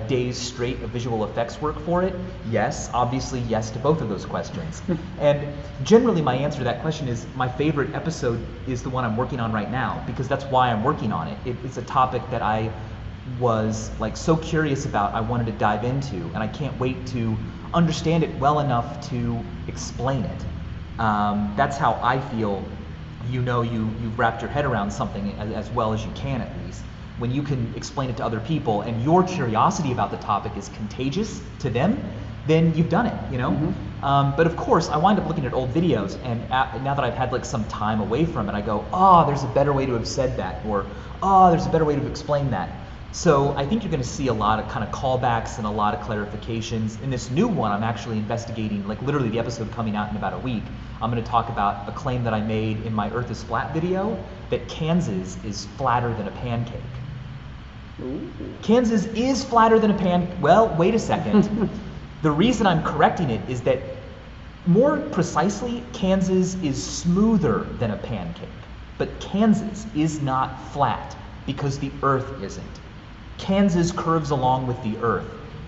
days straight of visual effects work for it? Yes, obviously yes to both of those questions. And generally my answer to that question is my favorite episode is the one I'm working on right now, because that's why I'm working on it. It's a topic that I was like so curious about, I wanted to dive into, and I can't wait to understand it well enough to explain it. That's how I feel. You've wrapped your head around something as well as you can, at least. When you can explain it to other people and your curiosity about the topic is contagious to them, then you've done it, you know?
Mm-hmm.
But of course, I wind up looking at old videos, and now that I've had like some time away from it, I go, oh, there's a better way to have said that, or oh, there's a better way to explain that. So I think you're going to see a lot of kind of callbacks and a lot of clarifications. In this new one, I'm actually investigating, like literally the episode coming out in about a week, I'm going to talk about a claim that I made in my Earth is Flat video, that Kansas is flatter than a pancake.
Ooh.
Kansas is flatter than a pancake. Well, wait a second. The reason I'm correcting it is that, more precisely, Kansas is smoother than a pancake. But Kansas is not flat because the Earth isn't. Kansas curves along with the Earth.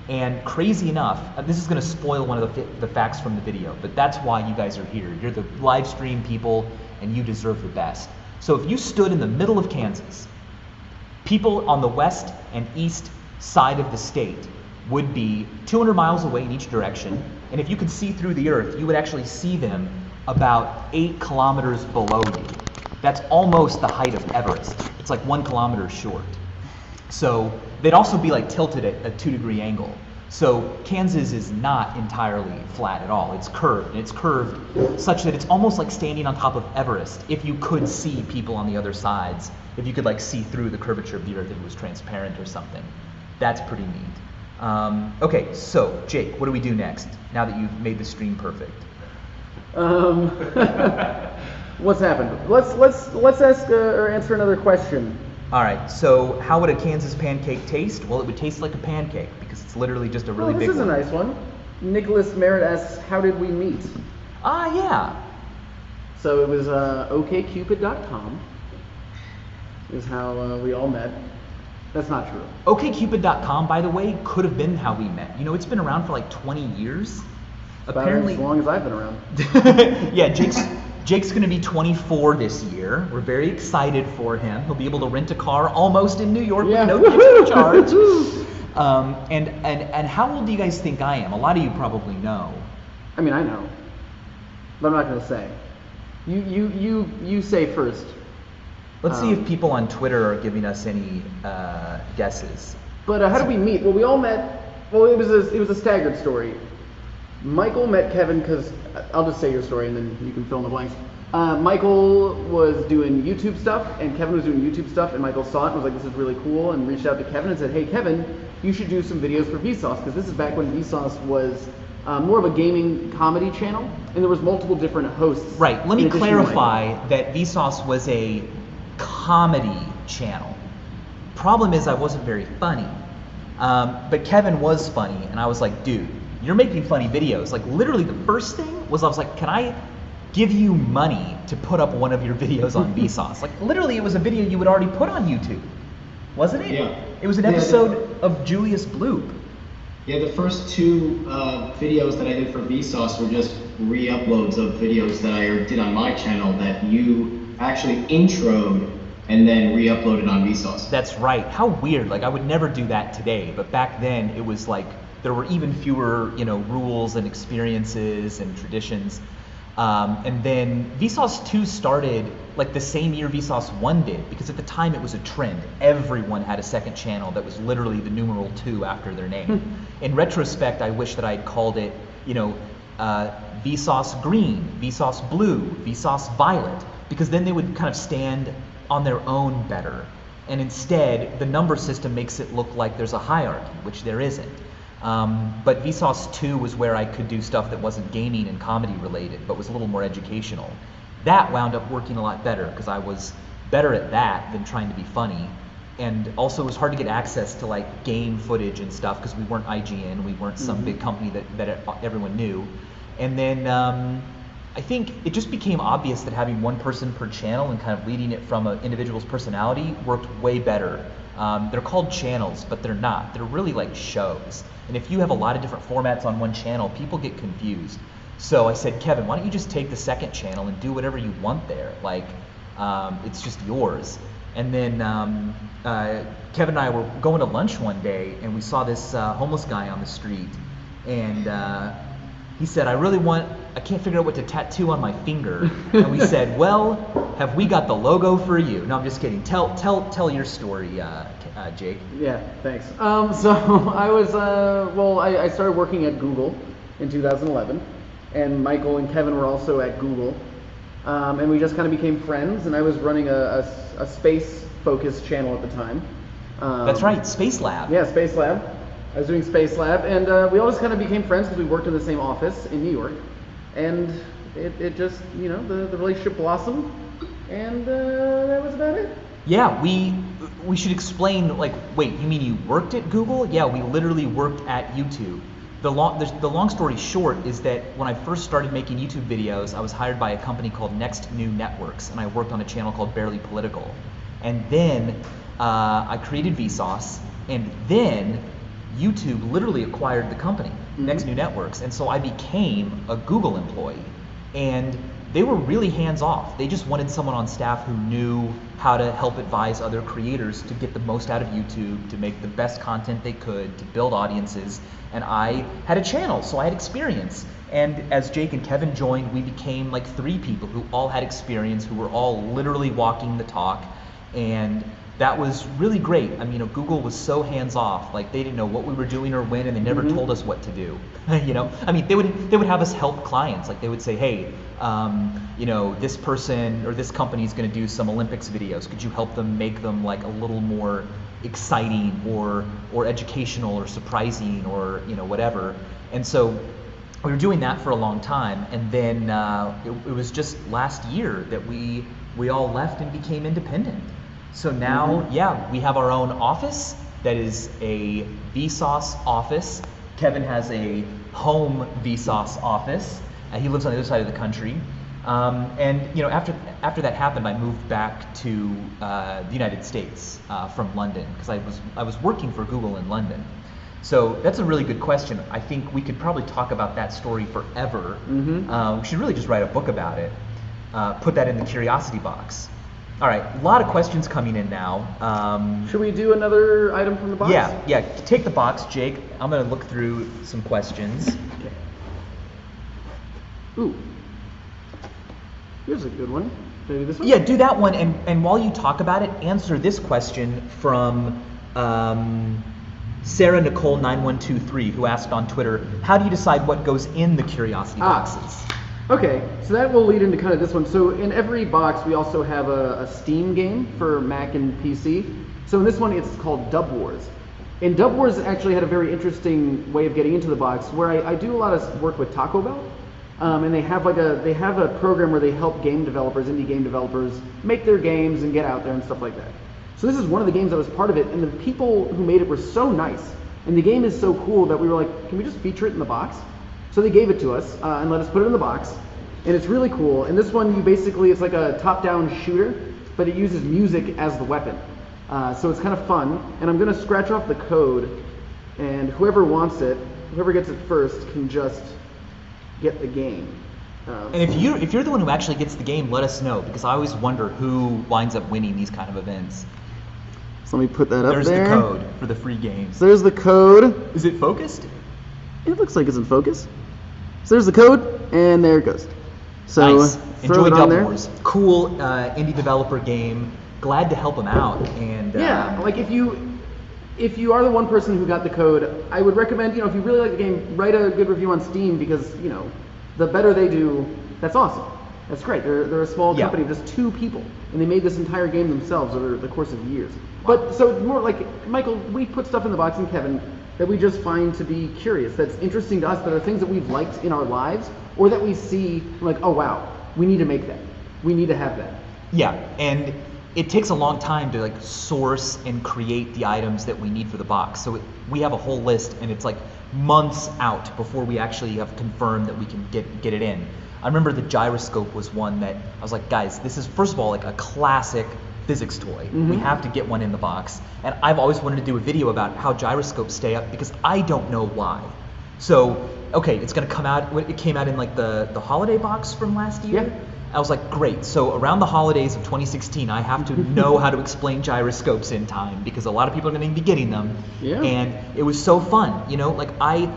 And crazy enough, this is going to spoil one of the facts from the video, but that's why you guys are here. You're the live stream people, and you deserve the best. So if you stood in the middle of Kansas, people on the west and east side of the state would be 200 miles away in each direction, and if you could see through the Earth, you would actually see them about 8 kilometers below you. That's almost the height of Everest. It's like 1 kilometer short. So they'd also be like tilted at a 2-degree angle. So Kansas is not entirely flat at all. It's curved, and it's curved such that it's almost like standing on top of Everest if you could see people on the other sides, if you could like see through the curvature of the Earth if it was transparent or something. That's pretty neat. Okay, so Jake, what do we do next now that you've made the stream perfect?
What's happened? Let's ask or answer another question.
All right, so how would a Kansas pancake taste? Well, it would taste like a pancake because it's literally just a really big one.
This is a nice one. Nicholas Merritt asks, how did we meet?
Ah, yeah.
So it was okcupid.com is how we all met. That's not true.
OkCupid.com, by the way, could have been how we met. You know, it's been around for like 20 years.
About
Apparently,
as long as I've been around.
yeah, Jake's going to be 24 this year. We're very excited for him. He'll be able to rent a car almost in New York
Yeah.
with no extra charge. And how old do you guys think I am? A lot of you probably know.
I mean, I know, but I'm not going to say. You say first.
Let's see if people on Twitter are giving us any guesses.
But how did we meet? Well, we all met. Well, it was a staggered story. Michael met Kevin because I'll just say your story and then you can fill in the blanks. Michael was doing YouTube stuff and Kevin was doing YouTube stuff, and Michael saw it and was like, "This is really cool," and reached out to Kevin and said, "Hey, Kevin, you should do some videos for Vsauce," because this is back when Vsauce was more of a gaming comedy channel, and there was multiple different hosts.
Right. Let me
in addition to
clarify that Vsauce was a comedy channel. Problem is I wasn't very funny. But Kevin was funny, and I was like, dude, you're making funny videos. Like, literally the first thing was I was like, can I give you money to put up one of your videos on Vsauce? Like, literally it was a video you had already put on YouTube, wasn't it?
Yeah.
It was an episode of Julius Bloop.
Yeah, the first two videos that I did for Vsauce were just re-uploads of videos that I did on my channel that you actually introed and then re-uploaded on Vsauce.
That's right. How weird. Like, I would never do that today, but back then it was like there were even fewer, rules and experiences and traditions. And then Vsauce 2 started like the same year Vsauce 1 did, because at the time it was a trend. Everyone had a second channel that was literally the numeral 2 after their name. In retrospect, I wish that I had called it, Vsauce Green, Vsauce Blue, Vsauce Violet, because then they would kind of stand on their own better. And instead, the number system makes it look like there's a hierarchy, which there isn't. But Vsauce 2 was where I could do stuff that wasn't gaming and comedy related, but was a little more educational. That wound up working a lot better because I was better at that than trying to be funny. And also it was hard to get access to like game footage and stuff because we weren't IGN, we weren't some big company that everyone knew. And then I think it just became obvious that having one person per channel and kind of leading it from an individual's personality worked way better. They're called channels, but they're not. They're really like shows. And if you have a lot of different formats on one channel, people get confused. So I said, Kevin, why don't you just take the second channel and do whatever you want there? Like, it's just yours. And then Kevin and I were going to lunch one day, and we saw this homeless guy on the street. And he said, I can't figure out what to tattoo on my finger. And we said, well, have we got the logo for you? No, I'm just kidding. Tell your story, Jake.
Yeah, thanks. So I was, I started working at Google in 2011, and Michael and Kevin were also at Google, and we just kind of became friends, and I was running a space-focused channel at the time.
That's right, Space Lab.
Yeah, Space Lab. I was doing Space Lab, and we all just kind of became friends because we worked in the same office in New York, and it just, the relationship blossomed, and that was about it.
Yeah, we should explain, like, wait, you mean you worked at Google? Yeah, we literally worked at YouTube. The long story short is that when I first started making YouTube videos, I was hired by a company called Next New Networks, and I worked on a channel called Barely Political. And then I created Vsauce, and then YouTube literally acquired the company, Next New Networks, and so I became a Google employee. And they were really hands-off. They just wanted someone on staff who knew how to help advise other creators to get the most out of YouTube, to make the best content they could, to build audiences. And I had a channel, so I had experience. And as Jake and Kevin joined, we became like 3 people who all had experience, who were all literally walking the talk. And that was really great. I mean, Google was so hands-off. Like, they didn't know what we were doing or when, and they never told us what to do. I mean, they would have us help clients. Like, they would say, hey, this person or this company is going to do some Olympics videos. Could you help them make them like a little more exciting or educational or surprising or whatever? And so we were doing that for a long time, and then it was just last year that we all left and became independent. So now, we have our own office that is a Vsauce office. Kevin has a home Vsauce office. He lives on the other side of the country. And after that happened, I moved back to the United States from London because I was working for Google in London. So that's a really good question. I think we could probably talk about that story forever. We should really just write a book about it. put that in the curiosity box. All right, a lot of questions coming in now.
Should we do another item from the box?
Yeah. Take the box, Jake. I'm gonna look through some questions.
Okay. Ooh. Here's a good one. Maybe this one?
Yeah, do that one, and while you talk about it, answer this question from Sarah Nicole 9123, who asked on Twitter, how do you decide what goes in the curiosity boxes?
Okay, so that will lead into kind of this one. So in every box, we also have a Steam game for Mac and PC. So in this one, it's called Dub Wars. And Dub Wars actually had a very interesting way of getting into the box, where I do a lot of work with Taco Bell. And they have a program where they help game developers, indie game developers, make their games and get out there and stuff like that. So this is one of the games that was part of it, and the people who made it were so nice, and the game is so cool that we were like, can we just feature it in the box? So they gave it to us and let us put it in the box, and it's really cool. And this one, it's like a top-down shooter, but it uses music as the weapon. So it's kind of fun, and I'm gonna scratch off the code, and whoever wants it, whoever gets it first, can just get the game.
And if you're the one who actually gets the game, let us know, because I always wonder who winds up winning these kind of events.
So let me put that up there.
There's the code for the free games.
So there's the code.
Is it focused?
It looks like it's in focus. So there's the code, and there it goes. So
nice.
Throw
Enjoy
it on
Dub
there.
Wars. Cool indie developer game. Glad to help them out. And
yeah, like if you are the one person who got the code, I would recommend, if you really like the game, write a good review on Steam, because the better they do, that's awesome. That's great. They're a small company, just 2 people, and they made this entire game themselves over the course of years. But so more like Michael, we put stuff in the box, and Kevin, that we just find to be curious, that's interesting to us, that are things that we've liked in our lives, or that we see like, oh wow, we need to make that. We need to have that.
Yeah, and it takes a long time to like source and create the items that we need for the box. So we have a whole list, and it's like months out before we actually have confirmed that we can get it in. I remember the gyroscope was one that I was like, guys, this is first of all like a classic physics toy.
Mm-hmm.
We have to get one in the box. And I've always wanted to do a video about how gyroscopes stay up, because I don't know why. So, okay, it's gonna come out, it came out in like the holiday box from last year.
Yeah.
I was like, great, so around the holidays of 2016, I have to know how to explain gyroscopes in time, because a lot of people are gonna be getting them.
Yeah.
And it was so fun, like I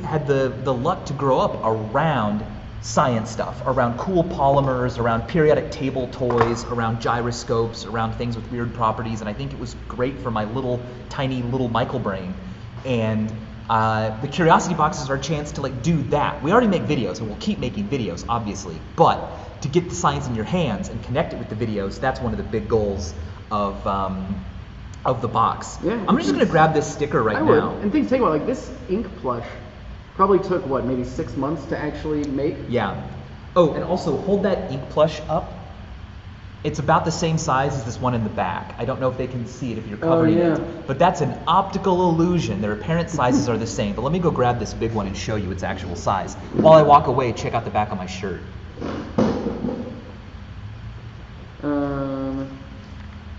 had the luck to grow up around science stuff, around cool polymers, around periodic table toys, around gyroscopes, around things with weird properties, and I think it was great for my tiny little Michael brain. And the curiosity boxes are a chance to like do that. We already make videos, and we'll keep making videos, obviously, but to get the science in your hands and connect it with the videos, that's one of the big goals of the box.
Yeah,
I'm just gonna grab this sticker right now.
And things take a while. Like this ink plush probably took maybe 6 months to actually make.
Yeah. Oh, and also hold that ink plush up. It's about the same size as this one in the back. I don't know if they can see it if you're covering it, but that's an optical illusion. Their apparent sizes are the same. But let me go grab this big one and show you its actual size. While I walk away, check out the back of my shirt.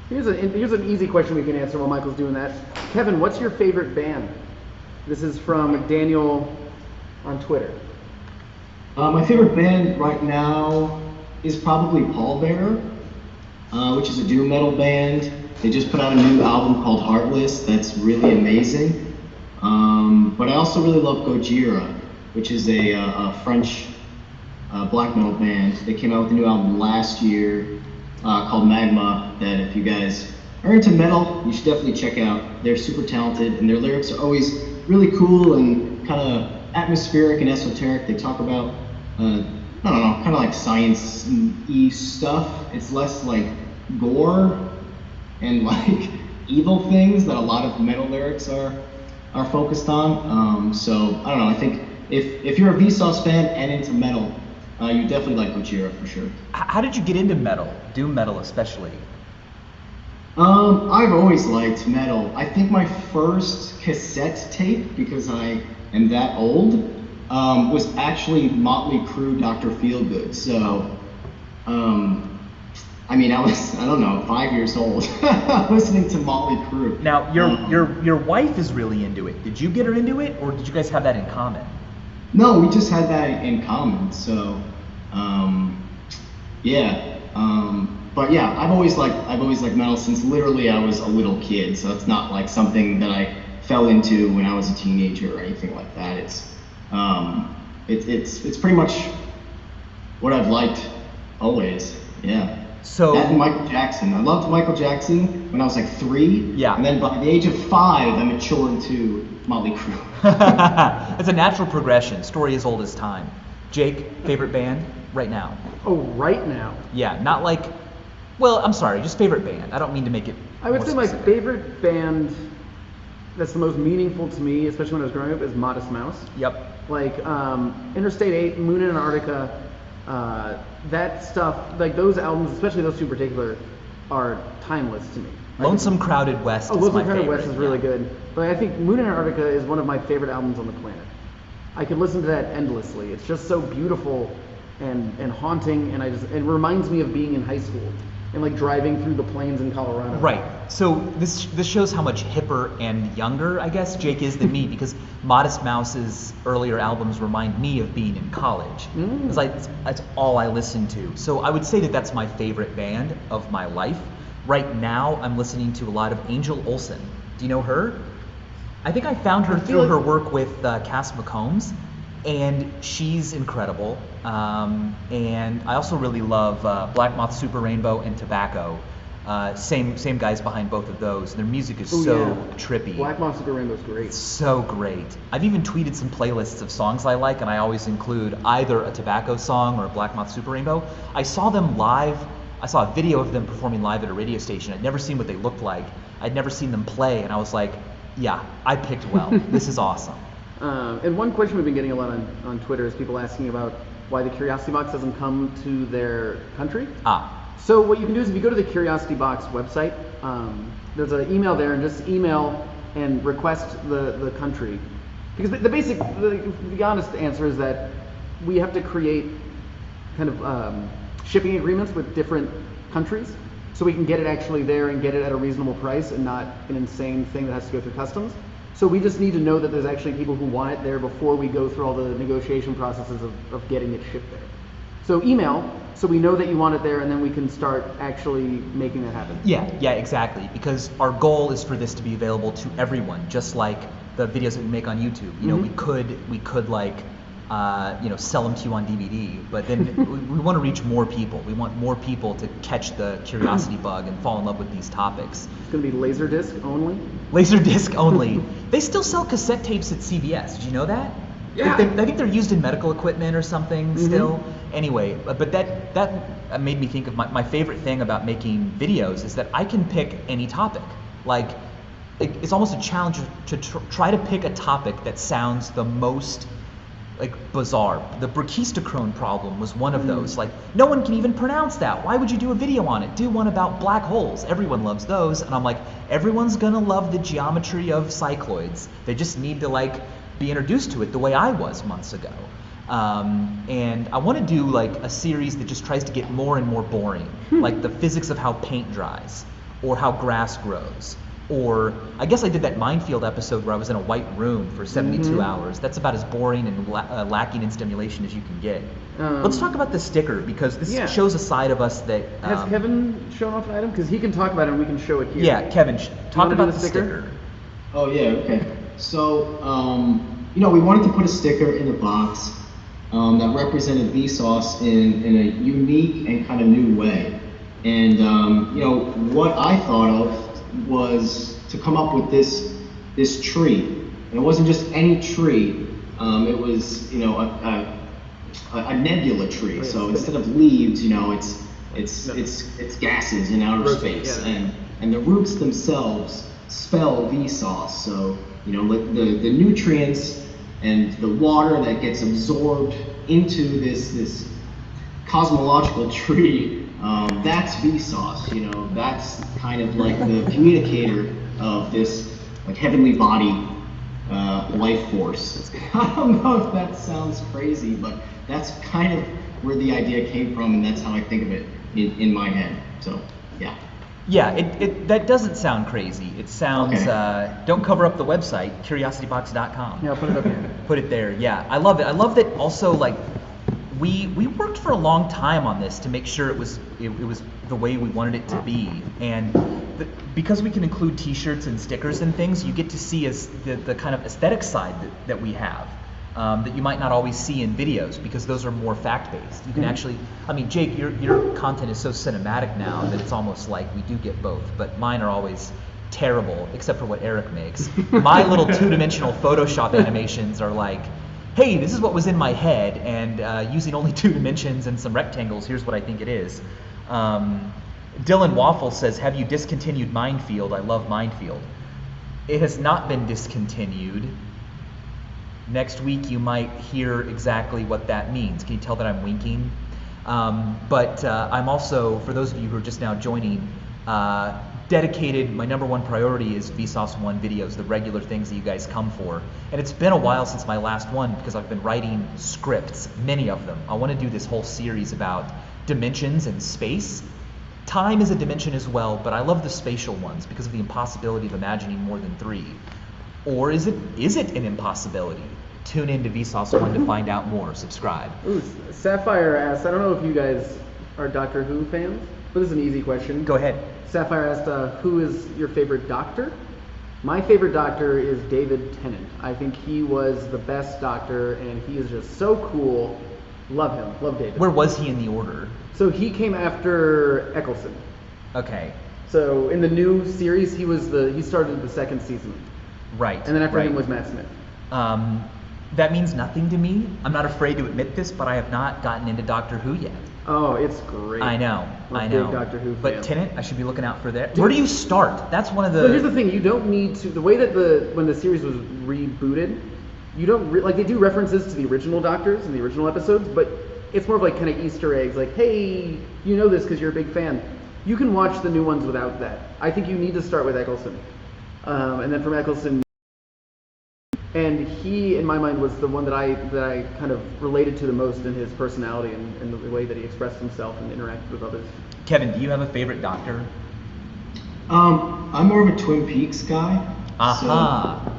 Here's an easy question we can answer while Michael's doing that. Kevin, what's your favorite band? This is from Daniel on Twitter.
My favorite band right now is probably Pallbearer, which is a doom metal band. They just put out a new album called Heartless that's really amazing. But I also really love Gojira, which is a French black metal band. They came out with a new album last year called Magma, that if you guys are into metal, you should definitely check out. They're super talented, and their lyrics are always really cool and kind of atmospheric and esoteric. They talk about, I don't know, kind of like science-y stuff. It's less like gore and like evil things that a lot of metal lyrics are focused on. So I don't know. I think if you're a Vsauce fan and into metal, you definitely like Gojira for sure.
How did you get into metal, doom metal especially?
I've always liked metal. I think my first cassette tape, because I am that old, was actually Motley Crue, Dr. Feelgood. So, I mean, I was, I don't know, 5 years old listening to Motley Crue.
Now, your wife is really into it. Did you get her into it, or did you guys have that in common?
No, we just had that in common. So, Yeah. But yeah, I've always liked metal since literally I was a little kid. So it's not like something that I fell into when I was a teenager or anything like that. It's pretty much what I've liked always. Yeah.
So
that and Michael Jackson. I loved Michael Jackson when I was like 3.
Yeah.
And then by the age of 5, I matured to Motley Crue.
It's a natural progression. Story as old as time. Jake, favorite band right now?
Oh, right now.
Yeah, not like. Well, I'm sorry, just favorite band. I don't mean to make it.
I would
more
say my
specific.
favorite band that's the most meaningful to me, especially when I was growing up, is Modest Mouse.
Yep.
Like Interstate 8, Moon in Antarctica, that stuff, like those albums, especially those two in particular, are timeless to me.
Lonesome Crowded West is my
Lonesome Crowded
favorite.
West is really good. But I think Moon in Antarctica is one of my favorite albums on the planet. I could listen to that endlessly. It's just so beautiful and haunting, and it reminds me of being in high school and like driving through the plains in Colorado.
Right. So this shows how much hipper and younger, I guess, Jake is than me, because Modest Mouse's earlier albums remind me of being in college. It's like that's all I listen to. So I would say that that's my favorite band of my life. Right now, I'm listening to a lot of Angel Olsen. Do you know her? I think I found her through her work with Cass McCombs, and she's incredible. And I also really love Black Moth Super Rainbow and Tobacco. Same guys behind both of those. Their music is trippy.
Black Moth Super Rainbow's great.
So great. I've even tweeted some playlists of songs I like, and I always include either a Tobacco song or a Black Moth Super Rainbow. I saw them live. I saw a video of them performing live at a radio station. I'd never seen what they looked like. I'd never seen them play, and I was like, yeah, I picked well. This is awesome.
And one question we've been getting a lot on Twitter is people asking about why the Curiosity Box doesn't come to their country. So what you can do is if you go to the Curiosity Box website, there's an email there, and just email and request the country. Because the honest answer is that we have to create kind of shipping agreements with different countries so we can get it actually there and get it at a reasonable price and not an insane thing that has to go through customs. So we just need to know that there's actually people who want it there before we go through all the negotiation processes of getting it shipped there. So email, so we know that you want it there, and then we can start actually making that happen.
Yeah, exactly. Because our goal is for this to be available to everyone, just like the videos that we make on YouTube. You know, we could like, sell them to you on DVD, but then we want to reach more people. We want more people to catch the curiosity bug and fall in love with these topics.
It's going to be Laserdisc only?
Laserdisc only. They still sell cassette tapes at CVS. Did you know that?
Yeah.
I think they're used in medical equipment or something still. Anyway, but that made me think of my favorite thing about making videos is that I can pick any topic. Like, it's almost a challenge to try to pick a topic that sounds the most bizarre. The brachistochrone problem was one of those. Like, no one can even pronounce that. Why would you do a video on it? Do one about black holes. Everyone loves those. And I'm like, everyone's gonna love the geometry of cycloids. They just need to be introduced to it the way I was months ago. And I want to do a series that just tries to get more and more boring, like the physics of how paint dries, or how grass grows. Or I guess I did that minefield episode where I was in a white room for 72 hours. That's about as boring and lacking in stimulation as you can get. Let's talk about the sticker, because this shows a side of us that...
Has Kevin shown off an item? Because he can talk about it and we can show it here.
Yeah, Kevin, talk about the sticker.
Oh, yeah, okay. So, we wanted to put a sticker in the box that represented Vsauce in a unique and kind of new way. And, what I thought of was to come up with this tree. And it wasn't just any tree. It was, a nebula tree. So instead of leaves, it's gases in outer space.
Yeah.
And the roots themselves spell Vsauce. So, the nutrients and the water that gets absorbed into this cosmological tree, that's Vsauce. That's kind of like the communicator of this heavenly body life force. I don't know if that sounds crazy, but that's kind of where the idea came from, and that's how I think of it in my head. So, yeah.
Yeah, that doesn't sound crazy. It sounds, don't cover up the website, curiositybox.com.
Yeah, I'll put it up here.
Put it there, yeah. I love it. I love that also, we worked for a long time on this to make sure it was the way we wanted it to be, and because we can include T-shirts and stickers and things, you get to see the kind of aesthetic side that we have. That you might not always see in videos, because those are more fact-based. You can actually, I mean, Jake, your content is so cinematic now that it's almost like we do get both, but mine are always terrible, except for what Eric makes. My little two-dimensional Photoshop animations are like, hey, this is what was in my head, and using only 2 dimensions and some rectangles, here's what I think it is. Dylan Waffle says, have you discontinued Minefield? I love Minefield. It has not been discontinued. Next week you might hear exactly what that means. Can you tell that I'm winking? But I'm also, for those of you who are just now joining, dedicated, my #1 priority is Vsauce 1 videos, the regular things that you guys come for. And it's been a while since my last one because I've been writing scripts, many of them. I want to do this whole series about dimensions and space. Time is a dimension as well, but I love the spatial ones because of the impossibility of imagining more than 3. Or is it an impossibility? Tune in to Vsauce 1 to find out more. Subscribe.
Ooh, Sapphire asks, I don't know if you guys are Doctor Who fans, but this is an easy question.
Go ahead.
Sapphire asked, who is your favorite Doctor? My favorite Doctor is David Tennant. I think he was the best Doctor, and he is just so cool. Love him. Love David.
Where was he in the order?
So he came after Eccleston.
Okay.
So in the new series, he started the 2nd season.
Right.
And then after
right.
him was Matt Smith.
That means nothing to me. I'm not afraid to admit this, but I have not gotten into Doctor Who yet.
Oh, it's great.
I know.
I'm a
I know.
big Doctor Who fan.
But Tennant, I should be looking out for that. Where do you start? That's one of the.
So here's the thing: you don't need to. The way that when the series was rebooted, you don't like they do references to the original Doctors in the original episodes, but it's more of like kind of Easter eggs, like, hey, you know this because you're a big fan. You can watch the new ones without that. I think you need to start with Eccleston, and then from Eccleston. And he, in my mind, was the one that I kind of related to the most in his personality and the way that he expressed himself and interacted with others.
Kevin, do you have a favorite Doctor?
I'm more of a Twin Peaks guy.
Aha.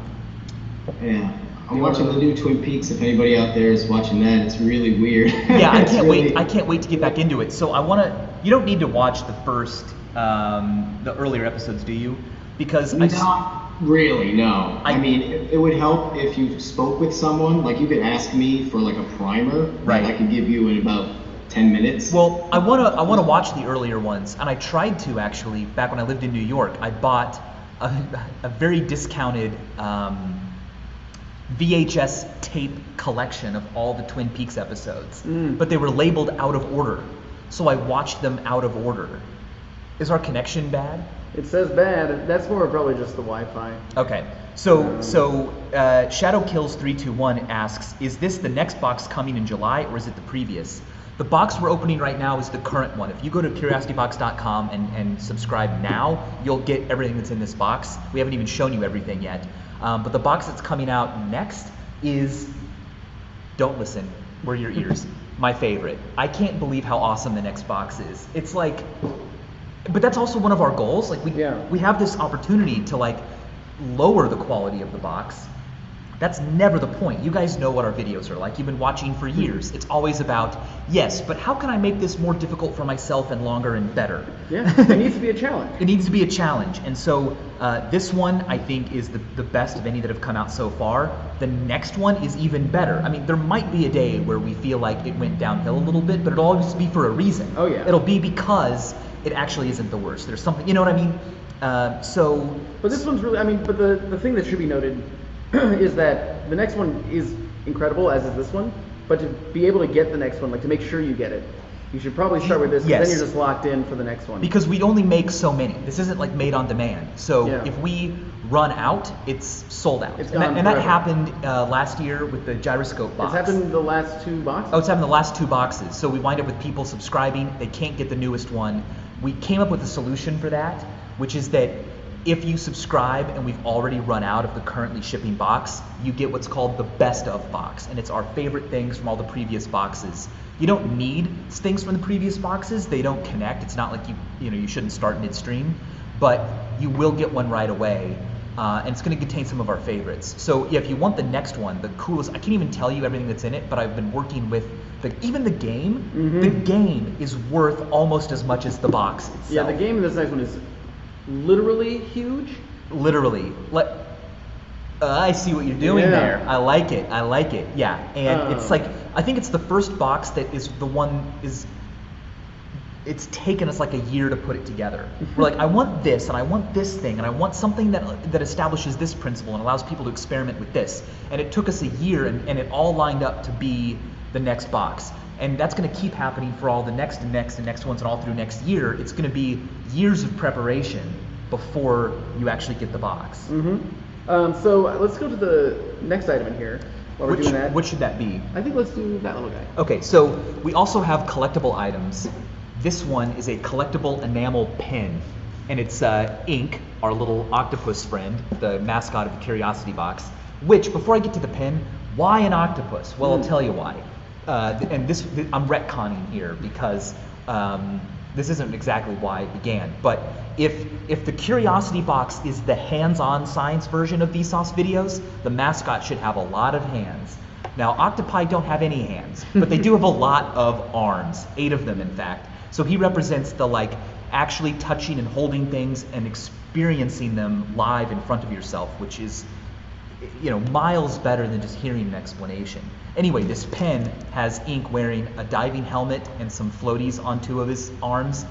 So, yeah. I'm watching the new Twin Peaks. If anybody out there is watching that, it's really weird.
Yeah, I can't wait. I can't wait to get back into it. So I want to. You don't need to watch the first, the earlier episodes, do you? Because
Not really, no. I mean, it would help if you spoke with someone. Like, you could ask me for like a primer
right.
that I could give you in about 10 minutes.
Well, I wanna watch the earlier ones, and I tried to actually back when I lived in New York. I bought a very discounted VHS tape collection of all the Twin Peaks episodes, but they were labeled out of order, so I watched them out of order. Is our connection bad?
It says bad. That's more probably just the Wi-Fi.
Okay. So Shadow Kills 321 asks, is this the next box coming in July, or is it the previous? The box we're opening right now is the current one. If you go to curiositybox.com and subscribe now, you'll get everything that's in this box. We haven't even shown you everything yet. But the box that's coming out next is, don't listen, we're your ears, my favorite. I can't believe how awesome the next box is. It's like, but that's also one of our goals. Like we have this opportunity to like lower the quality of the box. That's never the point. You guys know what our videos are like. You've been watching for years. It's always about, yes, but how can I make this more difficult for myself and longer and better?
Yeah, it needs to be a challenge.
It needs to be a challenge. And so this one, I think, is the best of any that have come out so far. The next one is even better. I mean, there might be a day where we feel like it went downhill a little bit, but it'll always be for a reason.
Oh, yeah.
It'll be because it actually isn't the worst. There's something, you know what I mean?
But this one's really, I mean, but the thing that should be noted is that the next one is incredible, as is this one, but to be able to get the next one, like to make sure you get it, you should probably start with this, because then you're just locked in for the next one.
Because we only make so many. This isn't like made on demand. So
yeah.
If we run out, it's sold out.
It's gone
and that happened last year with the gyroscope box.
It's happened the last 2 boxes?
Oh, it's happened the last 2 boxes. So we wind up with people subscribing. They can't get the newest one. We came up with a solution for that, which is that if you subscribe and we've already run out of the currently shipping box, you get what's called the best of box. And it's our favorite things from all the previous boxes. You don't need things from the previous boxes. They don't connect. It's not like you shouldn't start midstream, but you will get one right away. And it's going to contain some of our favorites. So yeah, if you want the next one, the coolest, I can't even tell you everything that's in it, but I've been working with even the game.
Mhm.
The game is worth almost as much as the box itself.
Yeah, the game in this next one is literally huge.
Literally. I see what you're doing
Yeah.
there. I like it. I like it. Yeah, and it's like I think it's the first box that is the one is. It's taken us like a year to put it together. We're like, I want this, and I want this thing, and I want something that establishes this principle and allows people to experiment with this. And it took us a year, and it all lined up to be the next box. And that's going to keep happening for all the next and next and next ones, and all through next year. It's going to be years of preparation before you actually get the box.
So let's go to the next item in here while we're doing that.
What should that be?
I think let's do that little guy.
Okay, so we also have collectible items. This one is a collectible enamel pen, and it's Ink, our little octopus friend, the mascot of the Curiosity Box. Which, before I get to the pen, why an octopus? Well, I'll tell you why. And I'm retconning here because this isn't exactly why it began. But if the Curiosity Box is the hands-on science version of Vsauce videos, the mascot should have a lot of hands. Now, octopi don't have any hands, but they do have a lot of arms, 8 of them in fact. So he represents the actually touching and holding things and experiencing them live in front of yourself, which is, miles better than just hearing an explanation. Anyway, this pen has Ink wearing a diving helmet and some floaties on 2 of his arms,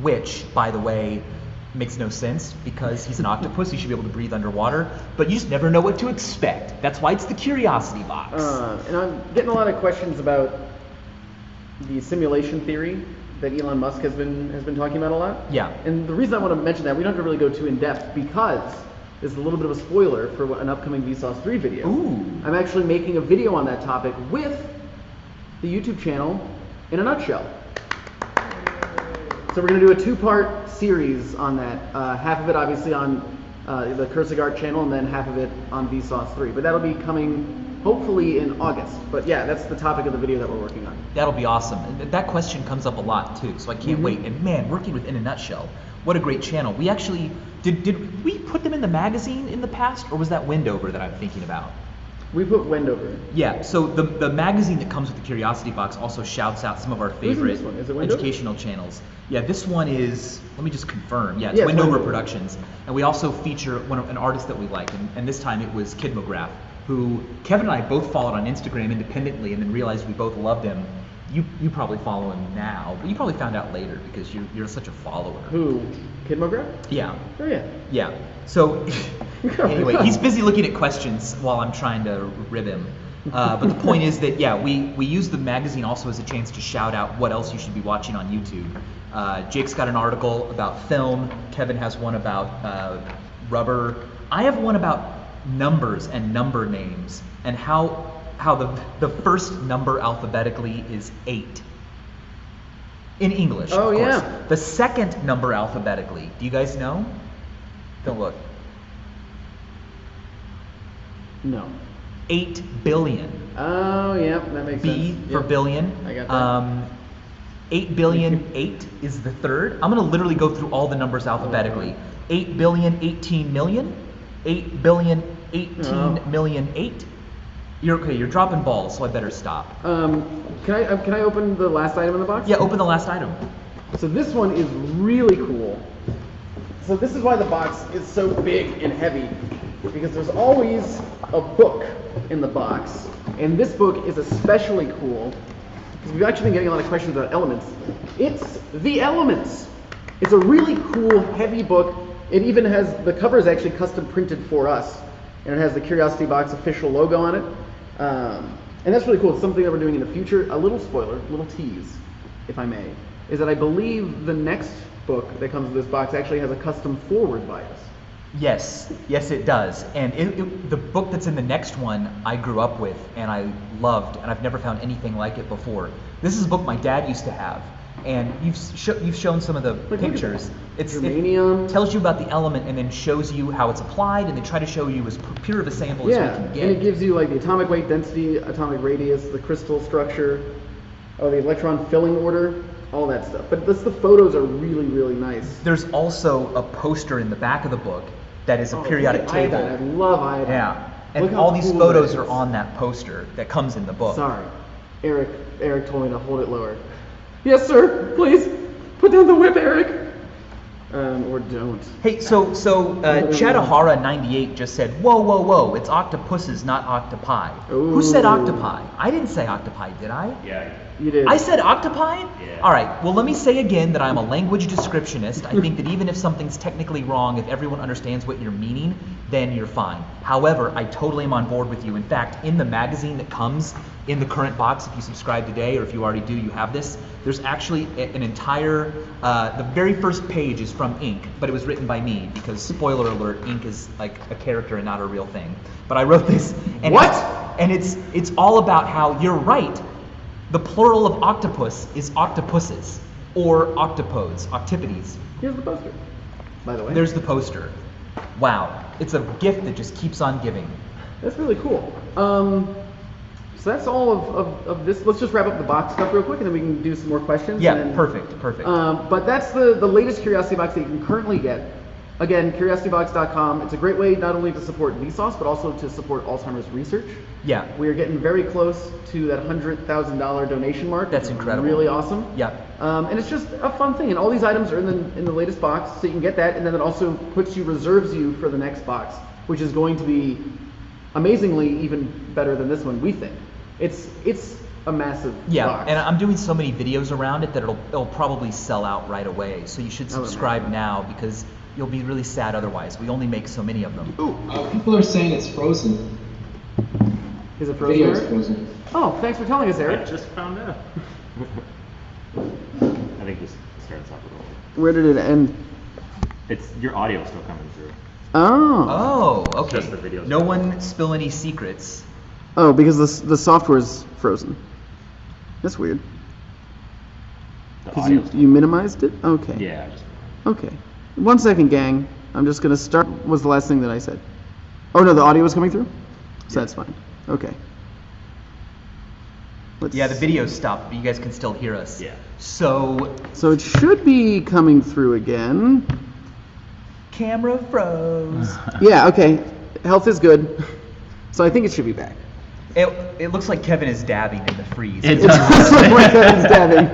which, by the way, makes no sense because he's an octopus. He should be able to breathe underwater, but you just never know what to expect. That's why it's the Curiosity Box.
And I'm getting a lot of questions about the simulation theory that Elon Musk has been talking about a lot.
Yeah.
And the reason I want to mention that, we don't have to really go too in depth because this is a little bit of a spoiler for an upcoming Vsauce 3 video.
Ooh.
I'm actually making a video on that topic with the YouTube channel in a nutshell. So we're going to do a 2-part series on that. Half of it obviously on the Cursing Art channel, and then half of it on Vsauce 3. But that'll be coming hopefully in August. But yeah, that's the topic of the video that we're working on.
That'll be awesome. And that question comes up a lot too, so I can't wait. And man, working with In a Nutshell, what a great channel. We actually, did we put them in the magazine in the past, or was that Wendover that I'm thinking about?
We put Wendover.
Yeah, so the magazine that comes with the Curiosity Box also shouts out some of our favorite
this one? Is it Wendover?
educational channels. Yeah, this one is, let me just confirm. Yeah, it's
Yeah, it's
Wendover
Wendover.
Productions. And we also feature an artist that we like, and this time it was Kidmograph, who Kevin and I both followed on Instagram independently and then realized we both loved him. You probably follow him now, but you probably found out later because you're such a follower.
Who? Kidmograph?
Yeah.
Oh yeah.
Yeah. So anyway, he's busy looking at questions while I'm trying to rib him. But the point is that, yeah, we use the magazine also as a chance to shout out what else you should be watching on YouTube. Jake's got an article about film. Kevin has one about rubber. I have one about numbers and number names and how the first number alphabetically is 8. In English,
Oh,
of course.
yeah.
The second number alphabetically, do you guys know? Don't look.
No.
8 billion.
Oh yeah, that makes
B
sense.
for
Yep.
billion.
I got that.
8 billion, 8 is the third. I'm going to literally go through all the numbers alphabetically. 8 billion, 18 million. 8 billion, 18 million, 8. You're okay, you're dropping balls, so I better stop.
Can I open the last item in the box?
Yeah, open the last item.
So this one is really cool. So this is why the box is so big and heavy, because there's always a book in the box, and this book is especially cool because we've actually been getting a lot of questions about elements. It's The Elements. It's a really cool, heavy book. It even has, the cover is actually custom printed for us, and it has the Curiosity Box official logo on it. And that's really cool. It's something that we're doing in the future. A little spoiler, a little tease, if I may, is that I believe the next book that comes with this box actually has a custom forward by us.
Yes, yes it does. And the book that's in the next one I grew up with and I loved, and I've never found anything like it before. This is a book my dad used to have, and you've shown some of the
Look at
pictures.
that.
It
Germanium.
tells you about the element and then shows you how it's applied, and they try to show you as pure of a sample as we
Yeah,
can
and
get.
it gives you like the atomic weight, density, atomic radius, the crystal structure, the electron filling order, all that stuff. But the photos are really, really nice.
There's also a poster in the back of the book that is a
Oh,
periodic
look at
table.
iodine. I love iodine.
Yeah, And
Look how
all these
cool
photos
that
are
is.
on that poster that comes in the book.
Sorry. Eric told me to hold it lower. Yes, sir. Please. Put down the whip, Eric. Or don't.
Hey, so Chatahara98 just said, whoa, it's octopuses, not octopi. Who said
Ooh.
octopi? I didn't say octopi, did I?
Yeah.
You did.
I said octopi?
Yeah.
All right, well, let me say again that I'm a language descriptionist. I think that even if something's technically wrong, if everyone understands what you're meaning, then you're fine. However, I totally am on board with you. In fact, in the magazine that comes in the current box, if you subscribe today, or if you already do, you have this, there's actually an entire, the very first page is from ink, but it was written by me, because, spoiler alert, ink is like a character and not a real thing. But I wrote this, and
What?
It's all about how you're right. The plural of octopus is octopuses, or octopodes, octopodes.
Here's the poster, by the way.
There's the poster. Wow, it's a gift that just keeps on giving.
That's really cool. So that's all of this. Let's just wrap up the box stuff real quick, and then we can do some more questions.
Yeah,
and then,
perfect.
But that's the latest Curiosity Box that you can currently get. Again, curiositybox.com. It's a great way not only to support Vsauce, but also to support Alzheimer's research.
Yeah.
We are getting very close to that $100,000 donation mark.
That's
which is
incredible.
Really awesome.
Yeah.
And it's just a fun thing. And all these items are in the latest box, so you can get that. And then it also reserves you for the next box, which is going to be amazingly even better than this one, we think. It's a massive box.
And I'm doing so many videos around it that it'll probably sell out right away. So you should subscribe now, because you'll be really sad otherwise. We only make so many of them.
Ooh.
People are saying it's frozen.
Is it
The video is
frozen?
frozen.
Oh, thanks for telling us,
I
Eric.
just found out. I think this starts off a little.
Where did it end?
It's your audio still coming through.
Oh.
Oh, okay.
Just the videos.
No one spill any secrets.
Oh, because the software's frozen. That's weird.
The
Because you
audio's
minimized it? Okay.
Yeah, I just.
Okay. 1 second, gang. I'm just going to start. What was the last thing that I said? Oh, no, the audio was coming through? So that's fine. Okay.
Yeah, the video stopped, but you guys can still hear us.
Yeah.
So,
So it should be coming through again.
camera froze.
Yeah, okay. Health is good. So I think it should be back.
It looks like Kevin is dabbing in the freeze.
It's like Kevin's dabbing.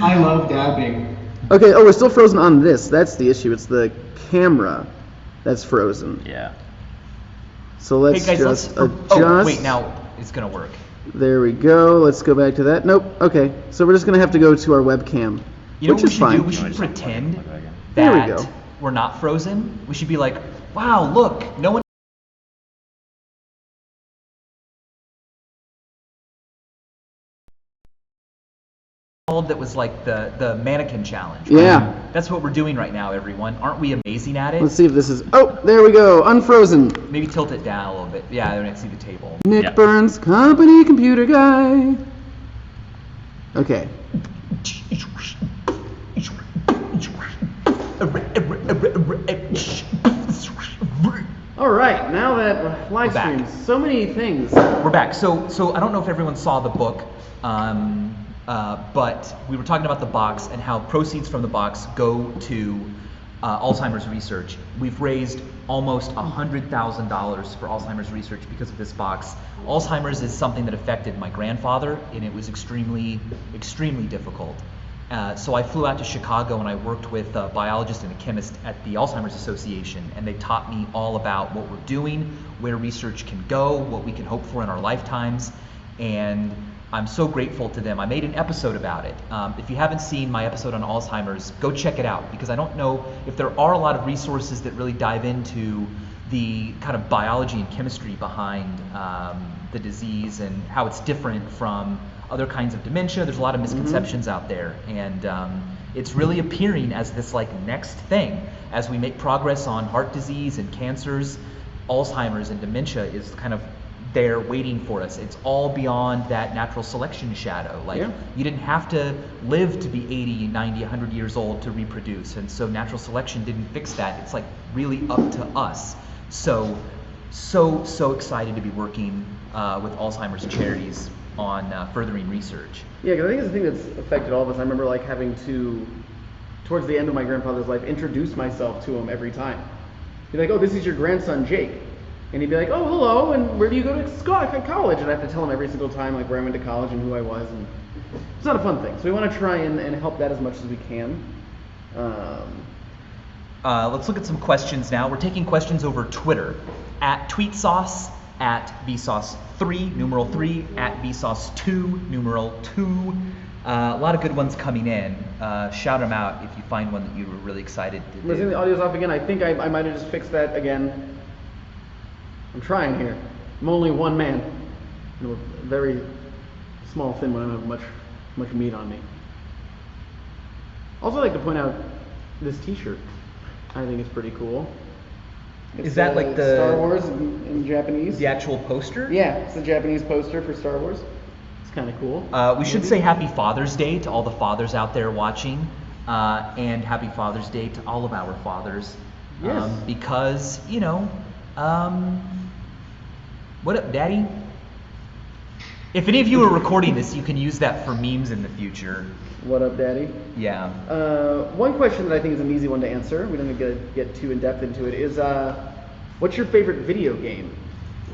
I love dabbing.
Okay, oh, we're still frozen on this. That's the issue. It's the camera that's frozen.
Yeah.
So let's
Hey guys,
just adjust.
Oh, wait, now it's gonna work.
There we go. Let's go back to that. Nope. Okay. So we're just gonna have to go to our webcam,
You know
which
what we
is
should
fine.
do? We
No, I
should
just don't
pretend
plug it in.
There we
that
go.
we're not frozen. We should be like, wow, look, no one that was like the mannequin challenge.
Yeah.
That's what we're doing right now, everyone. Aren't we amazing at it?
Let's see if this is. Oh, there we go. Unfrozen.
Maybe tilt it down a little bit. Yeah, I don't see the table.
Nick
Yeah.
Burns, company computer guy. Okay. All right. Now that live
back.
streams, so many things.
We're back. So I don't know if everyone saw the book, but we were talking about the box and how proceeds from the box go to Alzheimer's research. We've raised almost $100,000 for Alzheimer's research because of this box. Alzheimer's is something that affected my grandfather, and it was extremely, extremely difficult. So I flew out to Chicago and I worked with a biologist and a chemist at the Alzheimer's Association, and they taught me all about what we're doing, where research can go, what we can hope for in our lifetimes, and I'm so grateful to them. I made an episode about it. If you haven't seen my episode on Alzheimer's, go check it out, because I don't know if there are a lot of resources that really dive into the kind of biology and chemistry behind the disease and how it's different from other kinds of dementia. There's a lot of misconceptions out there, and it's really appearing as this like next thing. As we make progress on heart disease and cancers, Alzheimer's and dementia is kind of there waiting for us. It's all beyond that natural selection shadow. Like, you didn't have to live to be 80, 90, 100 years old to reproduce, and so natural selection didn't fix that. It's like really up to us. So excited to be working with Alzheimer's charities on furthering research.
Yeah, because I think it's the thing that's affected all of us. I remember like having to, towards the end of my grandfather's life, introduce myself to him every time. Be like, oh, this is your grandson, Jake. And he'd be like, "Oh, hello, and where do you go to college?" And I have to tell him every single time, like, where I went to college and who I was, and it's not a fun thing. So we want to try and help that as much as we can.
Let's look at some questions now. We're taking questions over Twitter, at TweetSauce, at Vsauce3, numeral 3, at Vsauce2, numeral 2. A lot of good ones coming in. Shout them out if you find one that you were really excited to do.
Listen, the audio's off again. I think I might have just fixed that again. I'm trying here. I'm only one man. I'm a very small, thin one. I don't have much meat on me. Also, I'd like to point out this T-shirt. I think it's pretty cool.
Is that like the
Star Wars in Japanese?
The actual poster?
Yeah, it's the Japanese poster for Star Wars. It's kind of cool.
We should say Happy Father's Day to all the fathers out there watching, and Happy Father's Day to all of our fathers.
Yes.
Because, you know, what up, Daddy? If any of you are recording this, you can use that for memes in the future.
What up, Daddy?
Yeah.
One question that I think is an easy one to answer, we don't get too in-depth into it, is what's your favorite video game?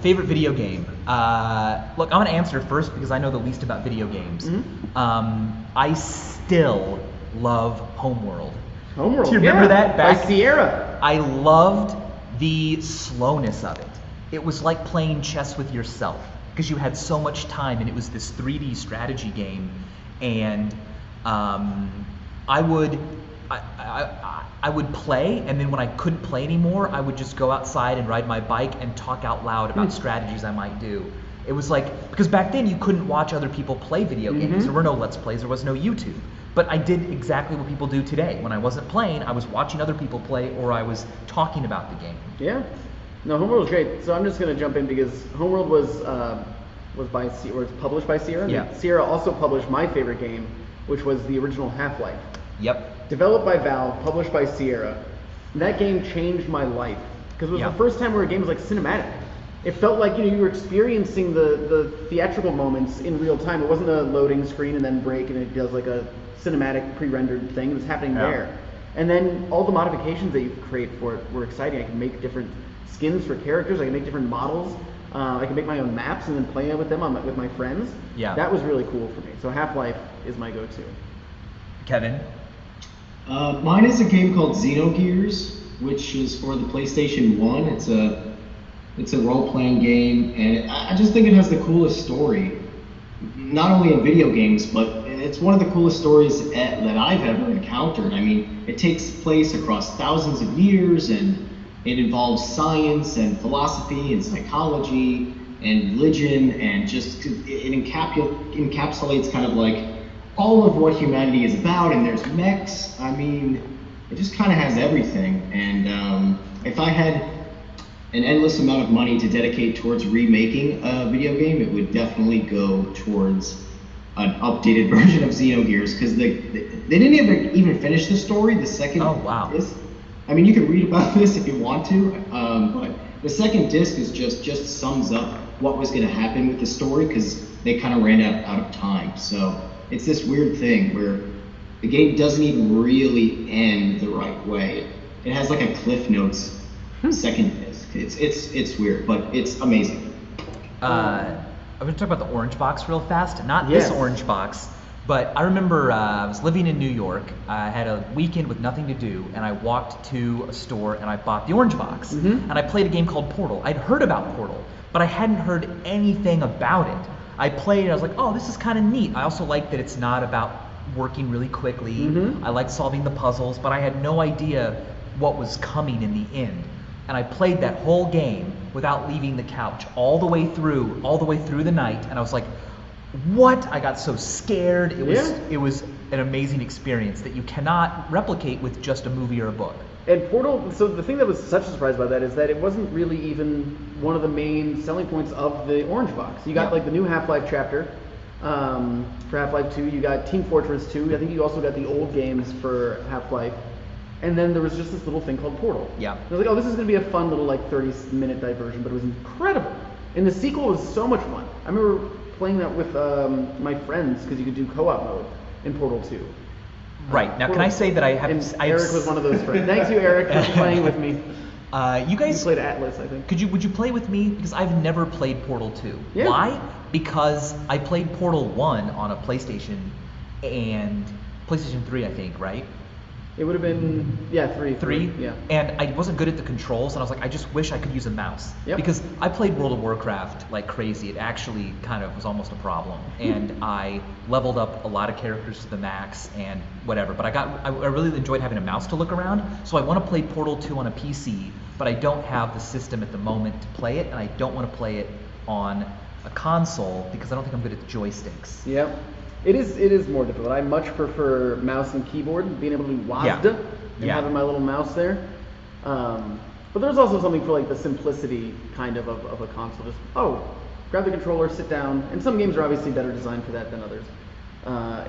Favorite video game? Look, I'm going to answer first because I know the least about video games.
Mm-hmm.
I still love Homeworld.
Homeworld,
Do you remember that?
By Sierra.
I loved the slowness of it. It was like playing chess with yourself because you had so much time, and it was this 3D strategy game, and I would play, and then when I couldn't play anymore, I would just go outside and ride my bike and talk out loud about strategies I might do. It was like, because back then you couldn't watch other people play video games. There were no Let's Plays, there was no YouTube. But I did exactly what people do today. When I wasn't playing, I was watching other people play, or I was talking about the game.
Yeah. No, Homeworld was great. So I'm just going to jump in because Homeworld was by or it's published by Sierra.
Yeah.
Sierra also published my favorite game, which was the original Half-Life.
Yep.
Developed by Valve, published by Sierra. And that game changed my life because it was the first time where a game was like cinematic. It felt like you were experiencing the theatrical moments in real time. It wasn't a loading screen and then break and it does like a cinematic pre-rendered thing. It was happening there. And then all the modifications that you could create for it were exciting. I could make different skins for characters. I could make different models. I could make my own maps and then play with them with my friends.
Yeah.
That was really cool for me. So Half-Life is my go-to.
Kevin?
Mine is a game called Xenogears, which is for the PlayStation 1. It's a role-playing game, and I just think it has the coolest story. Not only in video games, but it's one of the coolest stories that I've ever encountered. I mean, it takes place across thousands of years, and it involves science and philosophy and psychology and religion, and just it encapsulates kind of like all of what humanity is about. And there's mechs. I mean, it just kind of has everything. And if I had an endless amount of money to dedicate towards remaking a video game, it would definitely go towards an updated version of Xenogears, because they didn't even finish the story. The second disc. I mean, you can read about this if you want to, but the second disc is just sums up what was going to happen with the story, because they kind of ran out of time. So it's this weird thing where the game doesn't even really end the right way. It has like a Cliff Notes second disc. It's weird, but it's amazing.
I'm going to talk about the orange box real fast. Not this orange box, but I remember I was living in New York. I had a weekend with nothing to do, and I walked to a store and I bought the orange box. And I played a game called Portal. I'd heard about Portal, but I hadn't heard anything about it. I played and I was like, oh, this is kind of neat. I also like that it's not about working really quickly. I like solving the puzzles, but I had no idea what was coming in the end. And I played that whole game without leaving the couch all the way through the night. And I was like, what? I got so scared. It was an amazing experience that you cannot replicate with just a movie or a book.
And Portal, so the thing that was such a surprise about that is that it wasn't really even one of the main selling points of the orange box. You got like the new Half-Life chapter for Half-Life 2. You got Team Fortress 2. I think you also got the old games for Half-Life. And then there was just this little thing called Portal.
Yeah.
And I was like, oh, this is going to be a fun little like 30-minute diversion, but it was incredible. And the sequel was so much fun. I remember playing that with my friends because you could do co-op mode in Portal 2.
Right. Now, Portal, can I say that I have...
And Eric was one of those friends. Thank you, Eric, for playing with me.
You
You
guys,
played Atlas, I think.
would you play with me? Because I've never played Portal 2.
Yeah.
Why? Because I played Portal 1 on a PlayStation and PlayStation 3, I think, right?
It would have been, yeah, three.
Three?
Yeah.
And I wasn't good at the controls, and I was like, I just wish I could use a mouse.
Yep.
Because I played World of Warcraft like crazy. It actually kind of was almost a problem. And I leveled up a lot of characters to the max and whatever. But I really enjoyed having a mouse to look around. So I want to play Portal 2 on a PC, but I don't have the system at the moment to play it, and I don't want to play it on a console because I don't think I'm good at the joysticks.
Yep. It is more difficult. I much prefer mouse and keyboard, being able to do WASD and having my little mouse there. But there's also something for like the simplicity kind of a console. Just grab the controller, sit down. And some games are obviously better designed for that than others.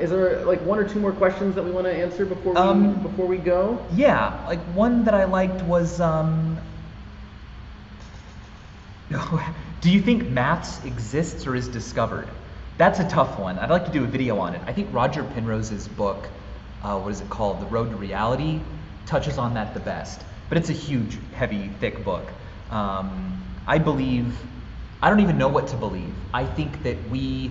Is there like one or two more questions that we want to answer before we go?
Yeah, like one that I liked was do you think maths exists or is discovered? That's a tough one. I'd like to do a video on it. I think Roger Penrose's book, what is it called? The Road to Reality, touches on that the best. But it's a huge, heavy, thick book. I don't even know what to believe. I think that we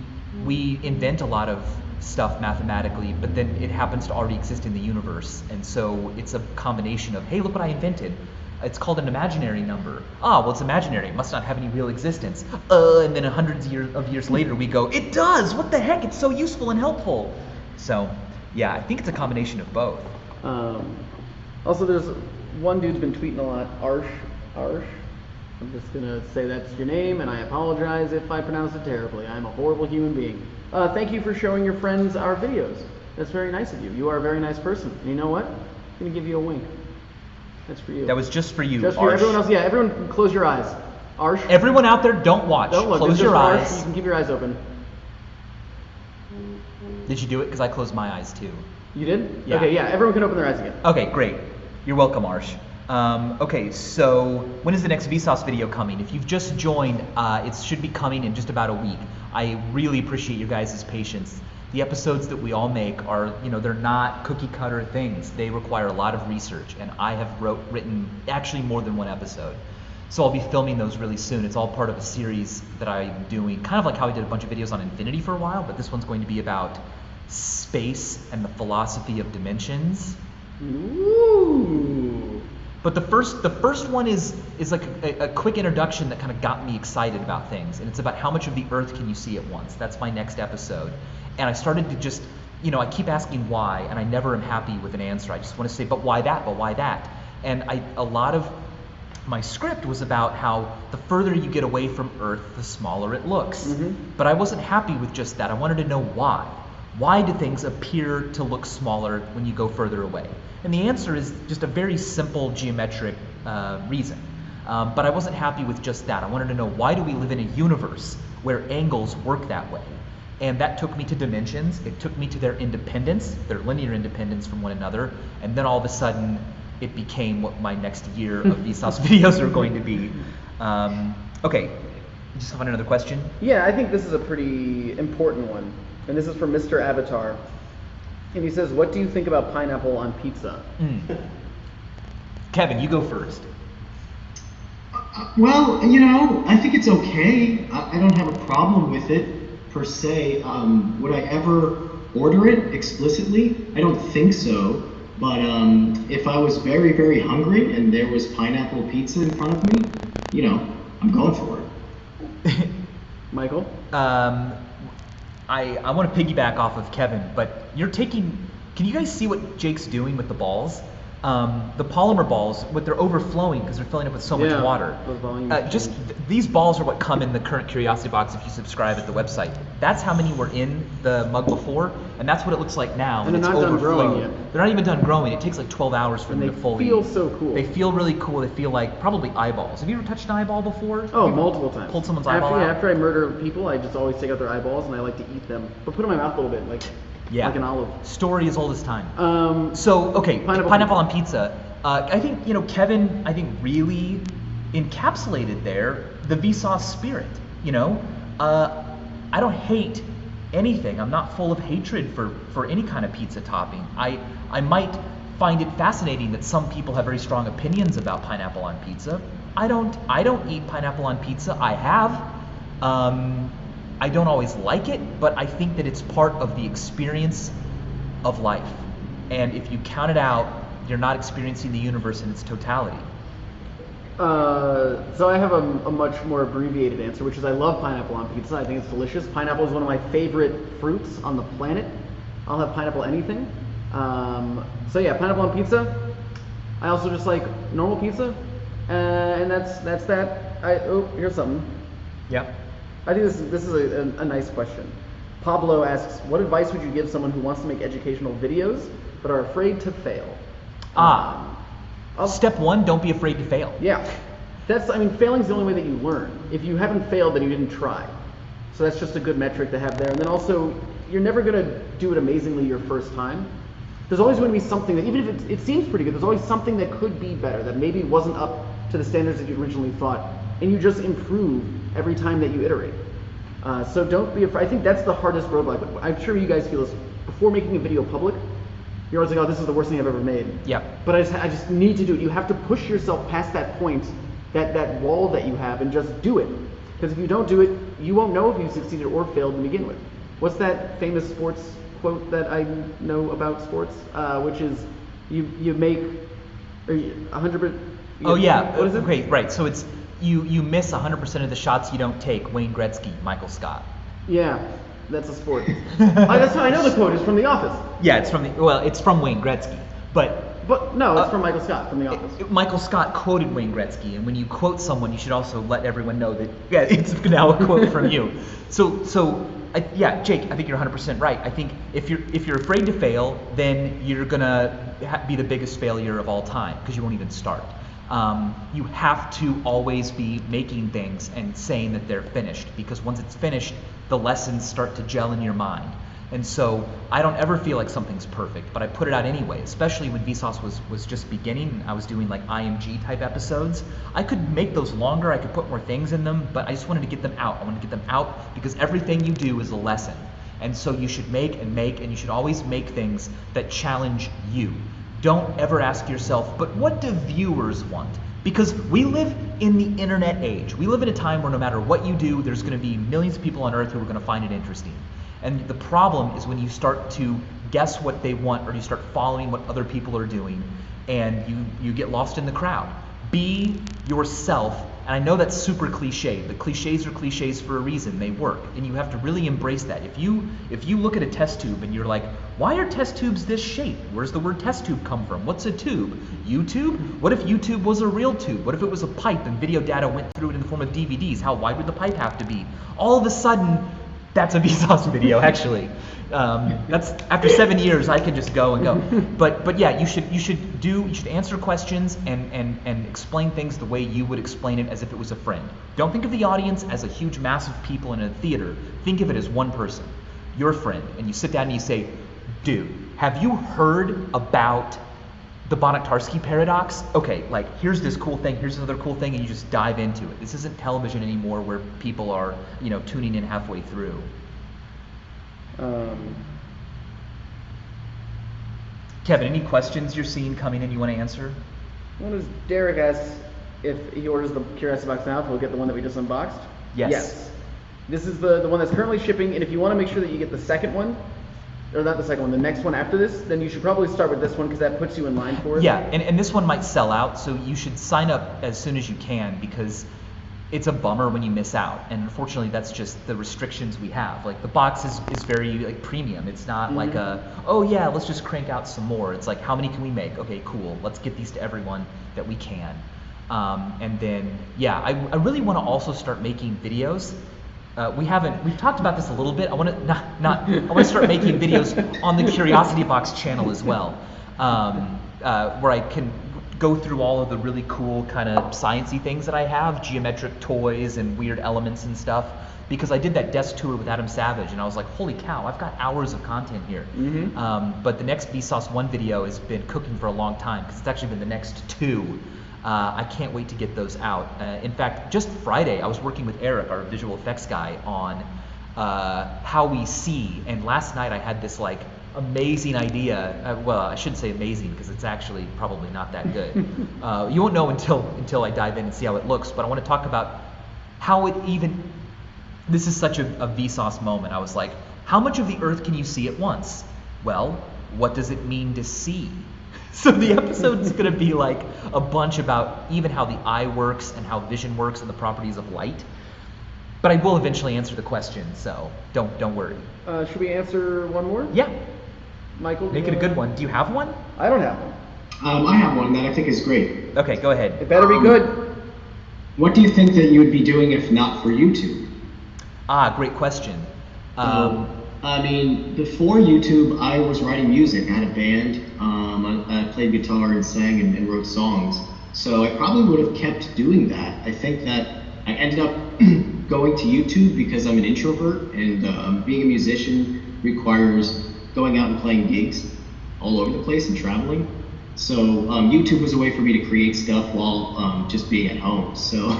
invent a lot of stuff mathematically, but then it happens to already exist in the universe. And so it's a combination of, hey, look what I invented. It's called an imaginary number. Well, it's imaginary. It must not have any real existence. And then hundreds of years later, we go, it does! What the heck? It's so useful and helpful. So, yeah, I think it's a combination of both.
Also, there's one dude's been tweeting a lot, Arsh. I'm just going to say that's your name, and I apologize if I pronounce it terribly. I'm a horrible human being. Thank you for showing your friends our videos. That's very nice of you. You are a very nice person. And you know what? I'm going to give you a wink. That's for you.
That was just for you,
Just for
Arsh.
everyone else. Yeah, everyone close your eyes. Arsh.
Everyone out there, don't watch.
Don't look.
Close
It's
your
just for
eyes.
Arsh. You can keep your eyes open.
Did you do it? Because I closed my eyes too.
You did?
Yeah.
Okay, yeah, everyone can open their eyes again.
Okay, great. You're welcome, Arsh. Okay, so when is the next Vsauce video coming? If you've just joined, it should be coming in just about a week. I really appreciate your guys' patience. The episodes that we all make are, they're not cookie cutter things. They require a lot of research, and I have written actually more than one episode. So I'll be filming those really soon. It's all part of a series that I'm doing, kind of like how I did a bunch of videos on infinity for a while, but this one's going to be about space and the philosophy of dimensions.
Ooh.
But the first one is like a quick introduction that kind of got me excited about things, and it's about how much of the Earth can you see at once. That's my next episode. And I started to just, I keep asking why, and I never am happy with an answer. I just want to say, but why that? But why that? And a lot of my script was about how the further you get away from Earth, the smaller it looks. Mm-hmm. But I wasn't happy with just that. I wanted to know why. Why do things appear to look smaller when you go further away? And the answer is just a very simple geometric reason. But I wasn't happy with just that. I wanted to know, why do we live in a universe where angles work that way? And that took me to dimensions. It took me to their independence, their linear independence from one another. And then all of a sudden, it became what my next year of Vsauce videos are going to be. Okay, you just have another question?
Yeah, I think this is a pretty important one. And this is from Mr. Avatar. And he says, what do you think about pineapple on pizza?
Kevin, you go first.
Well, I think it's okay. I don't have a problem with it, per se. Would I ever order it explicitly? I don't think so. But if I was very, very hungry and there was pineapple pizza in front of me, I'm going for it.
Michael?
I want to piggyback off of Kevin, but can you guys see what Jake's doing with the balls? The polymer balls, they're overflowing because they're filling up with so much water. These balls are what come in the current Curiosity box if you subscribe at the website. That's how many were in the mug before, and that's what it looks like now.
And they're not done growing yet.
They're not even done growing. It takes like 12 hours for them to fully.
They feel so cool.
They feel really cool. They feel like probably eyeballs. Have you ever touched an eyeball before?
Oh, multiple times.
Pulled someone's eyeball out?
After I murder people, I just always take out their eyeballs and I like to eat them, but put them in my mouth a little bit, like an olive.
Story as old as time.
Pineapple
on pizza. I think Kevin. I think really encapsulated there the Vsauce spirit. I don't hate anything. I'm not full of hatred for any kind of pizza topping. I might find it fascinating that some people have very strong opinions about pineapple on pizza. I don't eat pineapple on pizza. I have. I don't always like it, but I think that it's part of the experience of life. And if you count it out, you're not experiencing the universe in its totality.
So I have a much more abbreviated answer, which is I love pineapple on pizza. I think it's delicious. Pineapple is one of my favorite fruits on the planet. I'll have pineapple anything. So yeah, pineapple on pizza. I also just like normal pizza, and that's that. Here's something.
Yeah.
I think this is a nice question. Pablo asks, what advice would you give someone who wants to make educational videos but are afraid to fail?
Step one, don't be afraid to fail.
Yeah. Failing's the only way that you learn. If you haven't failed, then you didn't try. So that's just a good metric to have there. And then also, you're never going to do it amazingly your first time. There's always going to be something that, even if it seems pretty good, there's always something that could be better, that maybe wasn't up to the standards that you originally thought. And you just improve every time that you iterate. So don't be afraid. I think that's the hardest roadblock. I'm sure you guys feel this. Before making a video public, you're always like, oh, this is the worst thing I've ever made.
Yeah.
But I just need to do it. You have to push yourself past that point, that wall that you have, and just do it. Because if you don't do it, you won't know if you succeeded or failed to begin with. What's that famous sports quote that I know about sports? Which is, you make 100%.
Oh yeah.
What is it?
Great. Right. So it's you miss 100% of the shots you don't take. Wayne Gretzky, Michael Scott.
Yeah. That's a sport. That's how I know the quote is from The Office.
Yeah, it's from Wayne Gretzky, but
no, it's from Michael Scott from The Office.
Michael Scott quoted Wayne Gretzky, and when you quote someone, you should also let everyone know that it's now a quote from you. So Jake, I think you're 100% right. I think if you're afraid to fail, then you're gonna be the biggest failure of all time because you won't even start. You have to always be making things and saying that they're finished, because once it's finished, the lessons start to gel in your mind. And so I don't ever feel like something's perfect, but I put it out anyway, especially when Vsauce was just beginning. I was doing like IMG type episodes. I could make those longer, I could put more things in them, but I just wanted to get them out. I wanted to get them out because everything you do is a lesson. And so you should make, and you should always make things that challenge you. Don't ever ask yourself, but what do viewers want? Because we live in the internet age. We live in a time where no matter what you do, there's going to be millions of people on earth who are going to find it interesting. And the problem is when you start to guess what they want, or you start following what other people are doing, and you get lost in the crowd. Be yourself. And I know that's super cliche, but cliches are cliches for a reason. They work, and you have to really embrace that. If you look at a test tube and you're like, why are test tubes this shape? Where's the word test tube come from? What's a tube? YouTube? What if YouTube was a real tube? What if it was a pipe and video data went through it in the form of DVDs? How wide would the pipe have to be? All of a sudden, that's a Vsauce video, actually. That's after 7 years, I can just go and go. But yeah, you should answer questions and explain things the way you would explain it, as if it was a friend. Don't think of the audience as a huge mass of people in a theater. Think of it as one person, your friend, and you sit down and you say, dude, have you heard about the Bonnet-Tarski paradox? Okay, like here's this cool thing, here's another cool thing, and you just dive into it. This isn't television anymore where people are, tuning in halfway through. Kevin, any questions you're seeing coming in you want to answer?
One is Derek asks if he orders the Curiosity Box now, he'll get the one that we just unboxed.
Yes.
This is the one that's currently shipping, and if you want to make sure that you get the second one, or not the second one, the next one after this, then you should probably start with this one because that puts you in line for it.
Yeah, and this one might sell out, so you should sign up as soon as you can, because it's a bummer when you miss out. And unfortunately, that's just the restrictions we have. Like the box is very premium. It's not like oh yeah, let's just crank out some more. It's like, how many can we make? Okay, cool. Let's get these to everyone that we can. And then yeah, I really want to also start making videos. We've talked about this a little bit. I want to start making videos on the Curiosity Box channel as well, where I can go through all of the really cool kind of sciencey things that I have, geometric toys and weird elements and stuff, because I did that desk tour with Adam Savage and I was like, holy cow, I've got hours of content here. But the next Vsauce 1 video has been cooking for a long time, because it's actually been the next 2. I can't wait to get those out. In fact, just Friday, I was working with Eric, our visual effects guy, on how we see. And last night I had this amazing idea. Well, I shouldn't say amazing because it's actually probably not that good. You won't know until I dive in and see how it looks. But I want to talk about how it even. This is such a Vsauce moment. I was like, how much of the Earth can you see at once? Well, what does it mean to see? So the episode's going to be like a bunch about even how the eye works and how vision works and the properties of light. But I will eventually answer the question, so don't worry.
Should we answer one more?
Yeah,
Michael?
make it a good one. Do you have one?
I don't have one.
I have one that I think is great.
Okay, go ahead.
It better be good.
What do you think that you would be doing if not for YouTube?
Great question.
I mean, before YouTube, I was writing music. I had a band. I played guitar and sang and wrote songs. So I probably would have kept doing that. I think that I ended up going to YouTube because I'm an introvert, and being a musician requires going out and playing gigs all over the place and traveling. So YouTube was a way for me to create stuff while just being at home. So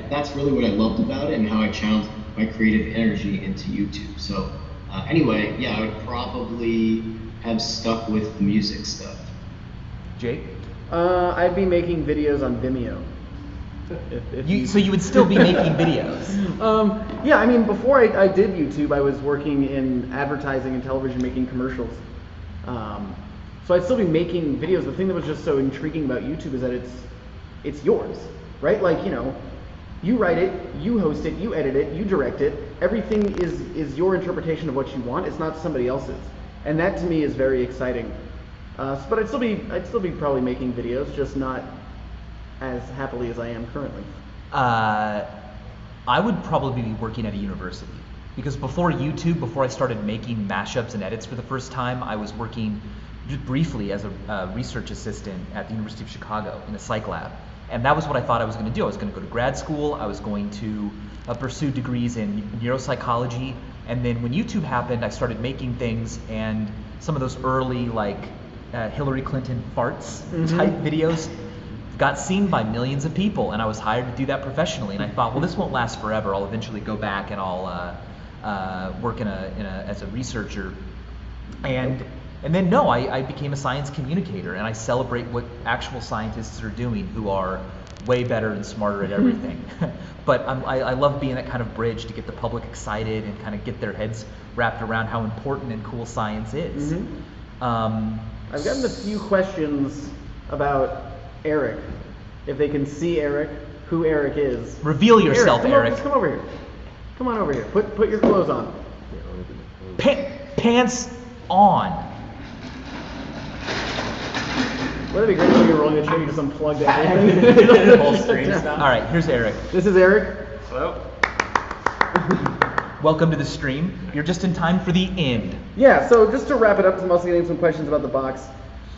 that's really what I loved about it and how I channeled my creative energy into YouTube. So anyway, yeah, I would probably have stuck with the music stuff.
Jake?
I'd be making videos on Vimeo.
So you would still be making videos?
Yeah, I mean, before I did YouTube, I was working in advertising and television, making commercials. So I'd still be making videos. The thing that was just so intriguing about YouTube is that it's yours, right? Like, you know, you write it, you host it, you edit it, you direct it. Everything is your interpretation of what you want. It's not somebody else's, and that to me is very exciting. But I'd still be probably making videos, just not as happily as I am currently.
I would probably be working at a university, because before YouTube, before I started making mashups and edits for the first time, I was working just briefly as a research assistant at the University of Chicago in a psych lab. And that was what I thought I was going to do. I was going to go to grad school. I was going to pursue degrees in neuropsychology. And then when YouTube happened, I started making things, and some of those early like Hillary Clinton farts type videos got seen by millions of people, and I was hired to do that professionally. And I thought, well, this won't last forever. I'll eventually go back and I'll work as a researcher. And then no, I became a science communicator, and I celebrate what actual scientists are doing, who are way better and smarter at everything. But I love being that kind of bridge to get the public excited and kind of get their heads wrapped around how important and cool science is.
I've gotten a few questions about Eric. If they can see Eric, who Eric is.
Reveal yourself, Eric.
Come over here. Come on over here. Put your clothes on.
Pants on.
Wouldn't it be great if you were rolling a chair, you just unplugged that?
Whole screen stuff.
All right, here's Eric.
This is Eric.
Hello.
Welcome to the stream. You're just in time for the end.
Yeah, so just to wrap it up, because I'm also getting some questions about the box.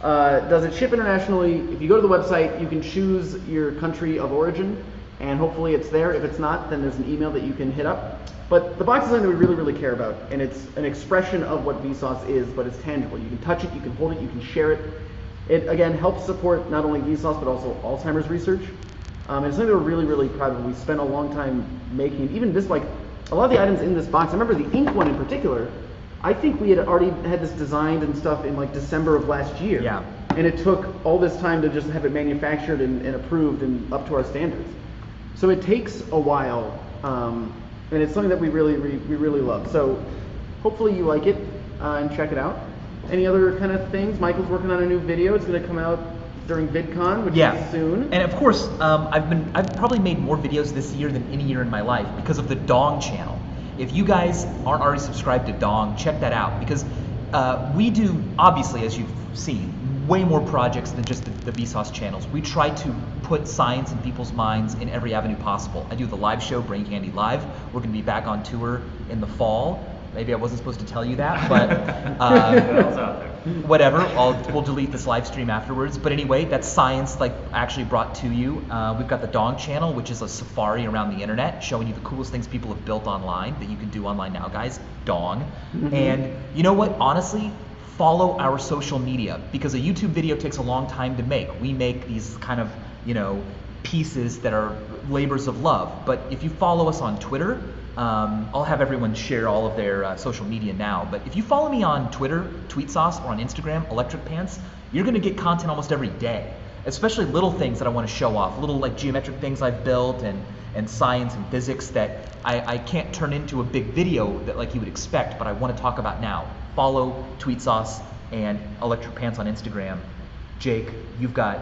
Does it ship internationally? If you go to the website, you can choose your country of origin, and hopefully it's there. If it's not, then there's an email that you can hit up. But the box is something that we really, really care about, and it's an expression of what Vsauce is, but it's tangible. You can touch it, you can hold it, you can share it. It, again, helps support not only Vsauce, but also Alzheimer's research. And it's something that we're really, really proud of. We spent a long time making it. Even this, like, a lot of the items in this box, I remember the ink one in particular, I think we had already had this designed and stuff in like December of last year.
Yeah.
And it took all this time to just have it manufactured and approved and up to our standards. So it takes a while, and it's something that we really love. So hopefully you like it and check it out. Any other kind of things? Michael's working on a new video. It's going to come out during VidCon, which is soon.
And of course, I've probably made more videos this year than any year in my life because of the Dong channel. If you guys aren't already subscribed to Dong, check that out, because we do, obviously, as you've seen, way more projects than just the Vsauce channels. We try to put science in people's minds in every avenue possible. I do the live show, Brain Candy Live. We're going to be back on tour in the fall. Maybe I wasn't supposed to tell you that, but whatever. We'll delete this live stream afterwards. But anyway, that's science like actually brought to you. We've got the Dong channel, which is a safari around the internet, showing you the coolest things people have built online that you can do online now, guys. Dong. And you know what? Honestly, follow our social media, because a YouTube video takes a long time to make. We make these kind of, pieces that are labors of love. But if you follow us on Twitter, I'll have everyone share all of their social media now. But if you follow me on Twitter, TweetSauce, or on Instagram, Electric Pants, you're going to get content almost every day. Especially little things that I want to show off, little like geometric things I've built and science and physics that I can't turn into a big video that like you would expect, but I want to talk about now. Follow TweetSauce and Electric Pants on Instagram. Jake, you've got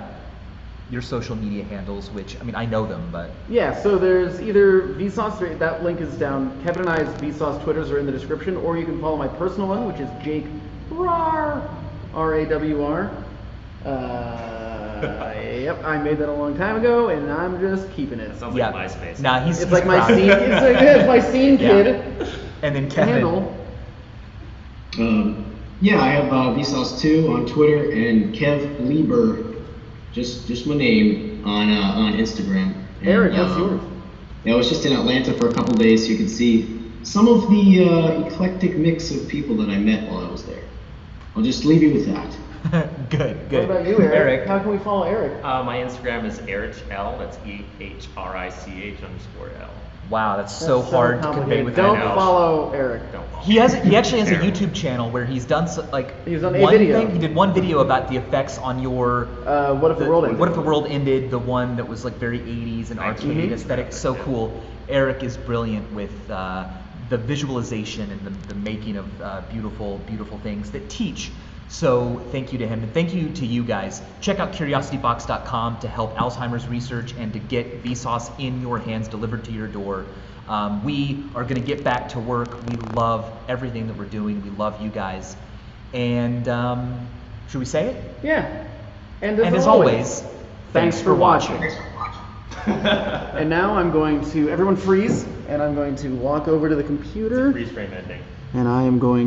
your social media handles, which, I mean, I know them, but...
Yeah, so there's either Vsauce, that link is down. Kevin and I's Vsauce Twitters are in the description, or you can follow my personal one, which is Jake Rawr, R-A-W-R. Yep, I made that a long time ago, and I'm just keeping it.
That sounds like MySpace.
Nah,
It's like my scene. It's my scene kid.
And then Kevin.
Handle.
Yeah, I have Vsauce 2 on Twitter and Kev Lieber, just my name, on Instagram. And,
Eric, that's yours.
Yeah, I was just in Atlanta for a couple days, so you could see some of the eclectic mix of people that I met while I was there. I'll just leave you with that.
Good.
What about you, Eric? How can we follow Eric?
My Instagram is ErichL. That's EHRICH_L.
Wow, that's so hard to convey with
Don't
that.
follow Eric.
Don't follow.
He actually has a
Terrible.
YouTube channel where he's done
He's done a
one
video.
thing. He did one video about the effects on your
What if the world ended?
What if the world ended? The one that was like very 80s and arcade aesthetic. So cool. Eric is brilliant with the visualization and the making of beautiful things that teach. So thank you to him, and thank you to you guys. Check out curiositybox.com to help Alzheimer's research and to get Vsauce in your hands, delivered to your door. We are going to get back to work. We love everything that we're doing. We love you guys. And should we say it?
Yeah.
And as always,
thanks for watching.
Thanks for watching.
And now I'm going to, everyone freeze, and I'm going to walk over to the computer.
Freeze frame ending.
And I am going